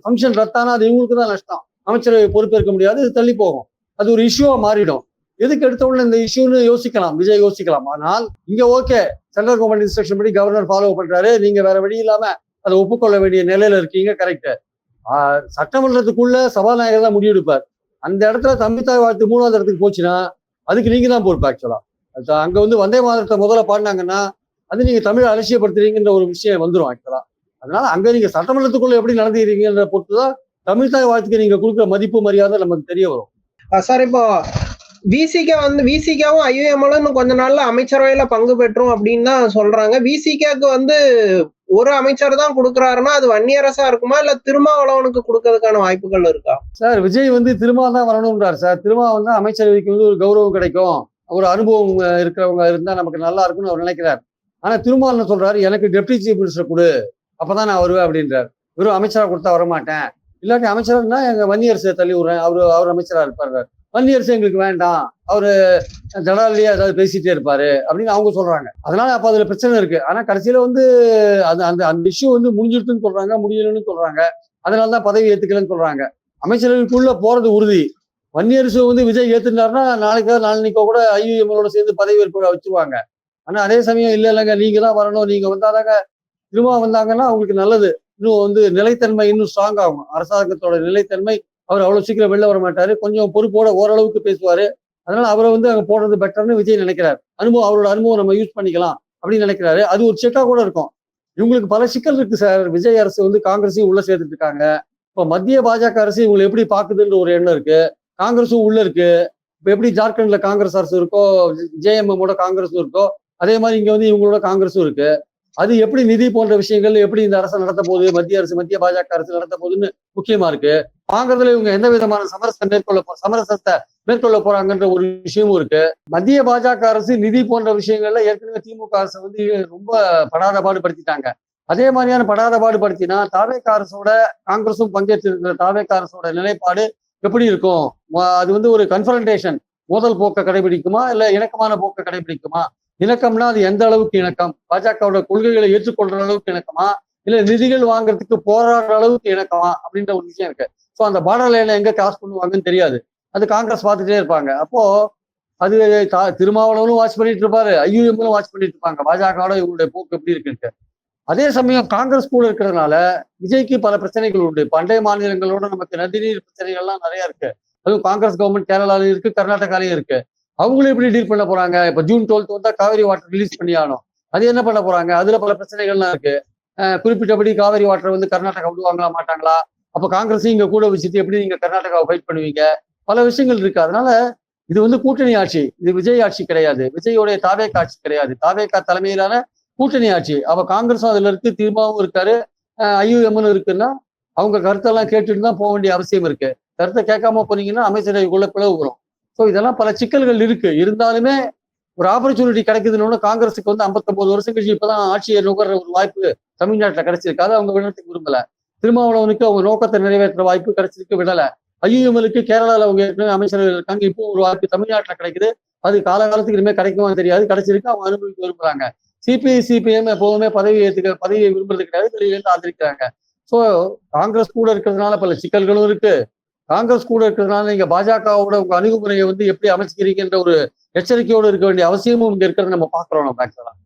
ஃபங்க்ஷன் ரத்தானா அது இவங்களுக்கு தான் நஷ்டம். அமைச்சரவை பொறுப்பேற்க முடியாது, இது தள்ளி போகும். அது ஒரு இஷ்யூவா மாறிடும். எதுக்கு எடுத்த உடனே இந்த இஷ்யூன்னு யோசிக்கலாம், விஜய் யோசிக்கலாம். ஆனால் இங்க ஓகே, சென்ட்ரல் கவர்மெண்ட் இன்ஸ்ட்ரக்ஷன் படி கவர்னர் ஃபாலோ பண்றாரு, நீங்க வேற வழி இல்லாம அதை ஒப்புக்கொள்ள வேண்டிய நிலையில இருக்கீங்க, கரெக்ட். சட்டமன்றத்துக்குள்ள சபாநாயகர் தான் முடிவெடுப்பார். அந்த இடத்துல தமிழ்தா வாழ்த்து 3வது இடத்துக்கு போச்சுன்னா அதுக்கு நீங்க தான் பொறுப்பு ஆக்சுவலா. அங்க வந்து வந்தே மாதரத்தை முதல்ல பாடினாங்கன்னா அது நீங்க தமிழை அலட்சியப்படுத்துறீங்கன்ற ஒரு விஷயம் வந்துடும் ஆக்சுவலா. அதனால அங்க நீங்க சட்டமன்றத்துக்குள்ள எப்படி நடந்துக்கிறீங்கன்ற பொறுத்துதான் தமிழ்தா வாழ்த்துக்கு நீங்க கொடுக்குற மதிப்பு மரியாதை நமக்கு தெரிய வரும். சார் இப்போ விசிகாவும் ஐயுஎம்எலும் கொஞ்ச நாள்ல அமைச்சரவையில பங்கு பெற்றும் அப்படின்னு தான் சொல்றாங்க. விசிகாக்கு வந்து ஒரு அமைச்சர் தான் கொடுக்குறாருன்னா அது வன்னியரசா இருக்குமா, இல்ல திருமாவளவனுக்கு கொடுக்கறதுக்கான வாய்ப்புகள் இருக்கா? சார் விஜய் வந்து திருமா தான் வரணும்ன்றார் சார். திருமா வந்து அமைச்சரவைக்கு வந்து ஒரு கௌரவம் கிடைக்கும், ஒரு அனுபவம் இருக்கிறவங்க இருந்தா நமக்கு நல்லா இருக்கும்னு அவர் நினைக்கிறார். ஆனா திருமாவளவன் என்ன சொல்றாரு, எனக்கு டெப்டி சீஃப் மினிஸ்டர் கொடு, அப்பதான் நான் வருவேன் அப்படின்றார். வெறும் அமைச்சரா கொடுத்தா வரமாட்டேன், இல்லாட்டி அமைச்சர்னா எங்க வன்னியரசை தள்ளி விடுறேன், அவர் அமைச்சரா இருப்பாரு. வன்னியரசு எங்களுக்கு வேண்டாம், அவரு ஜடாலியா ஏதாவது பேசிட்டே இருப்பாரு அப்படின்னு அவங்க சொல்றாங்க. அதனால அப்ப அதுல பிரச்சனை இருக்கு. ஆனா கடைசியில வந்து அந்த இஷ்யூ வந்து முடிஞ்சிருச்சுன்னு சொல்றாங்க, முடியலன்னு சொல்றாங்க. அதனாலதான் பதவி ஏத்துக்கலன்னு சொல்றாங்க. அமைச்சரவைக்குள்ள போறது உறுதி. வன்னியரசு வந்து விஜய் ஏத்துனாருன்னா நாளைக்கோ நாளைக்கோ கூட ஐயுஎம்எலோட சேர்ந்து பதவி ஏற்ப வச்சிருவாங்க. ஆனா அதே சமயம் இல்ல இல்லைங்க, நீங்க தான் வரணும், நீங்க வந்தாதாங்க திரும்ப வந்தாங்கன்னா அவங்களுக்கு நல்லது. இன்னும் வந்து நிலைத்தன்மை இன்னும் ஸ்ட்ராங் ஆகும். அரசாங்கத்தோட நிலைத்தன்மை. அவர் அவ்வளவு சீக்கிரம் வெளில வர மாட்டாரு. கொஞ்சம் பொறுப்போட ஓரளவுக்கு பேசுவாரு. அதனால அவரை வந்து அங்க போடுறது பெட்டர்னு விஜய் நினைக்கிறார். அவரோட அனுபவம் நம்ம யூஸ் பண்ணிக்கலாம் அப்படின்னு நினைக்கிறாரு. அது ஒரு செக்கா கூட இருக்கும். இவங்களுக்கு பல சிக்கல் இருக்கு சார். விஜய் அரசு வந்து காங்கிரஸையும் உள்ள சேர்த்துட்டு இருக்காங்க. இப்ப மத்திய பாஜக அரசு இவங்களை எப்படி பாக்குதுன்ற ஒரு எண்ணம் இருக்கு. காங்கிரஸும் உள்ள இருக்கு. இப்ப எப்படி ஜார்க்கண்ட்ல காங்கிரஸ் அரசு இருக்கோ, ஜேஎம்எம்மோட காங்கிரஸும் இருக்கோ, அதே மாதிரி இங்க வந்து இவங்களோட காங்கிரஸும் இருக்கு. அது எப்படி நிதி போன்ற விஷயங்கள் எப்படி இந்த அரசு நடத்த போகுது, மத்திய அரசு, மத்திய பாஜக அரசு நடத்த போகுதுன்னு முக்கியமா இருக்கு. வாங்குறதுல இவங்க எந்த விதமான சமரசத்தை மேற்கொள்ள போறாங்கன்ற ஒரு விஷயமும் இருக்கு. மத்திய பாஜக அரசு நிதி போன்ற விஷயங்கள்ல ஏற்கனவே திமுக அரசு வந்து ரொம்ப படாத பாடுபடுத்திட்டாங்க. அதே மாதிரியான படாத பாடுபடுத்தினா தாவேக அரசோட காங்கிரஸும் பங்கேற்று இருக்கிற தாவேக அரசோட நிலைப்பாடு எப்படி இருக்கும்? அது வந்து ஒரு கன்ஃபரன்டேஷன், மோதல் போக்க கடைபிடிக்குமா இல்ல இணக்கமான போக்க கடைபிடிக்குமா? இணக்கம்னா அது எந்த அளவுக்கு இணக்கம்? பாஜகவோட கொள்கைகளை ஏற்றுக்கொள்ற அளவுக்கு இணக்கமா இல்ல நிதிகள் வாங்குறதுக்கு போராடுற அளவுக்கு இணக்கமா அப்படின்ற ஒரு விஷயம் இருக்கு. ஸோ அந்த பார்டர் லைனை எங்க கிராஸ் பண்ணுவாங்கன்னு தெரியாது. அது காங்கிரஸ் பார்த்துட்டே இருப்பாங்க. அப்போ அது திருமாவளவனும் வாட்ச் பண்ணிட்டு இருப்பாரு, ஐயுஎம்லும் வாட்ச் பண்ணிட்டு இருப்பாங்க பாஜகவோட இவங்களுடைய போக்கு எப்படி இருக்குன்ட்டு. அதே சமயம் காங்கிரஸ் கூட இருக்கிறதுனால விஜய்க்கு பல பிரச்சனைகள் உண்டு. பண்டைய மாநிலங்களோட நமக்கு நதிநீர் பிரச்சனைகள்லாம் நிறைய இருக்கு. அதுவும் காங்கிரஸ் கவர்மெண்ட் கேரளாலையும் இருக்கு, கர்நாடகாலையும் இருக்கு. அவங்களும் எப்படி டீல் பண்ண போறாங்க? இப்ப ஜூன் 12 வந்தா காவிரி வாட்டர் ரிலீஸ் பண்ணி ஆகணும். அது என்ன பண்ண போறாங்க? அதுல பல பிரச்சனைகள்லாம் இருக்கு. குறிப்பிட்டபடி காவிரி வாட்டர் வந்து கர்நாடகா விடுவாங்களா மாட்டாங்களா? அப்ப காங்கிரஸையும் இங்க கூட வச்சுட்டு எப்படி நீங்க கர்நாடகாவை ஃபைட் பண்ணுவீங்க? பல விஷயங்கள் இருக்கு. அதனால இது வந்து கூட்டணி ஆட்சி. இது விஜய் ஆட்சி கிடையாது. விஜயோடைய தாவேகா ஆட்சி கிடையாது. தாவேகா தலைமையிலான கூட்டணி ஆட்சி. அப்ப காங்கிரஸும் அதுல இருக்கு, தீர்மாவும் இருக்காரு, ஐயுஎம்னு இருக்குன்னா அவங்க கருத்தெல்லாம் கேட்டுட்டு தான் போக வேண்டிய அவசியம் இருக்கு. கருத்தை கேட்காம போனீங்கன்னா அமைச்சரவைக்குள்ள பிளவு வரும். ஸோ இதெல்லாம் பல சிக்கல்கள் இருக்கு. இருந்தாலுமே ஒரு ஆப்பர்ச்சுனிட்டி கிடைக்குதுன்னு காங்கிரஸுக்கு வந்து 59 வருஷம் கழிச்சு இப்பதான் ஆட்சியை நுகர்ற ஒரு வாய்ப்பு தமிழ்நாட்டில் கிடைச்சிருக்கு. அதை அவங்க விடத்துக்கு விரும்பல. திருமாவளவனுக்கு அவங்க நோக்கத்தை நிறைவேற்ற வாய்ப்பு கிடைச்சிருக்கு, விடல. ஐயுஎம்எலுக்கு கேரளாவில் அவங்க ஏற்கனவே அமைச்சர்கள் இருக்காங்க. இப்போ ஒரு வாய்ப்பு தமிழ்நாட்டில் கிடைக்குது. அது காலகாலத்துக்கு இனிமேல் கிடைக்குமான்னு தெரியாது. கிடைச்சிருக்கு, அவங்க அனுபவிக்க விரும்புறாங்க. சிபிஐ சிபிஎம் எப்போதுமே பதவியை விரும்புறது கிடையாது, வெளியிலேருந்து ஆதரிக்கிறாங்க. ஸோ காங்கிரஸ் கூட இருக்கிறதுனால பல சிக்கல்களும் இருக்கு. காங்கிரஸ் கூட இருக்கிறதுனால நீங்க பாஜகவோட உங்க அணுகுமுறையை வந்து எப்படி அமைச்சுக்கிறீங்கன்ற ஒரு எச்சரிக்கையோடு இருக்க வேண்டிய அவசியமும் இங்க இருக்கிறத நம்ம பாக்குறோம் நம்ம ஆக்சுவலா.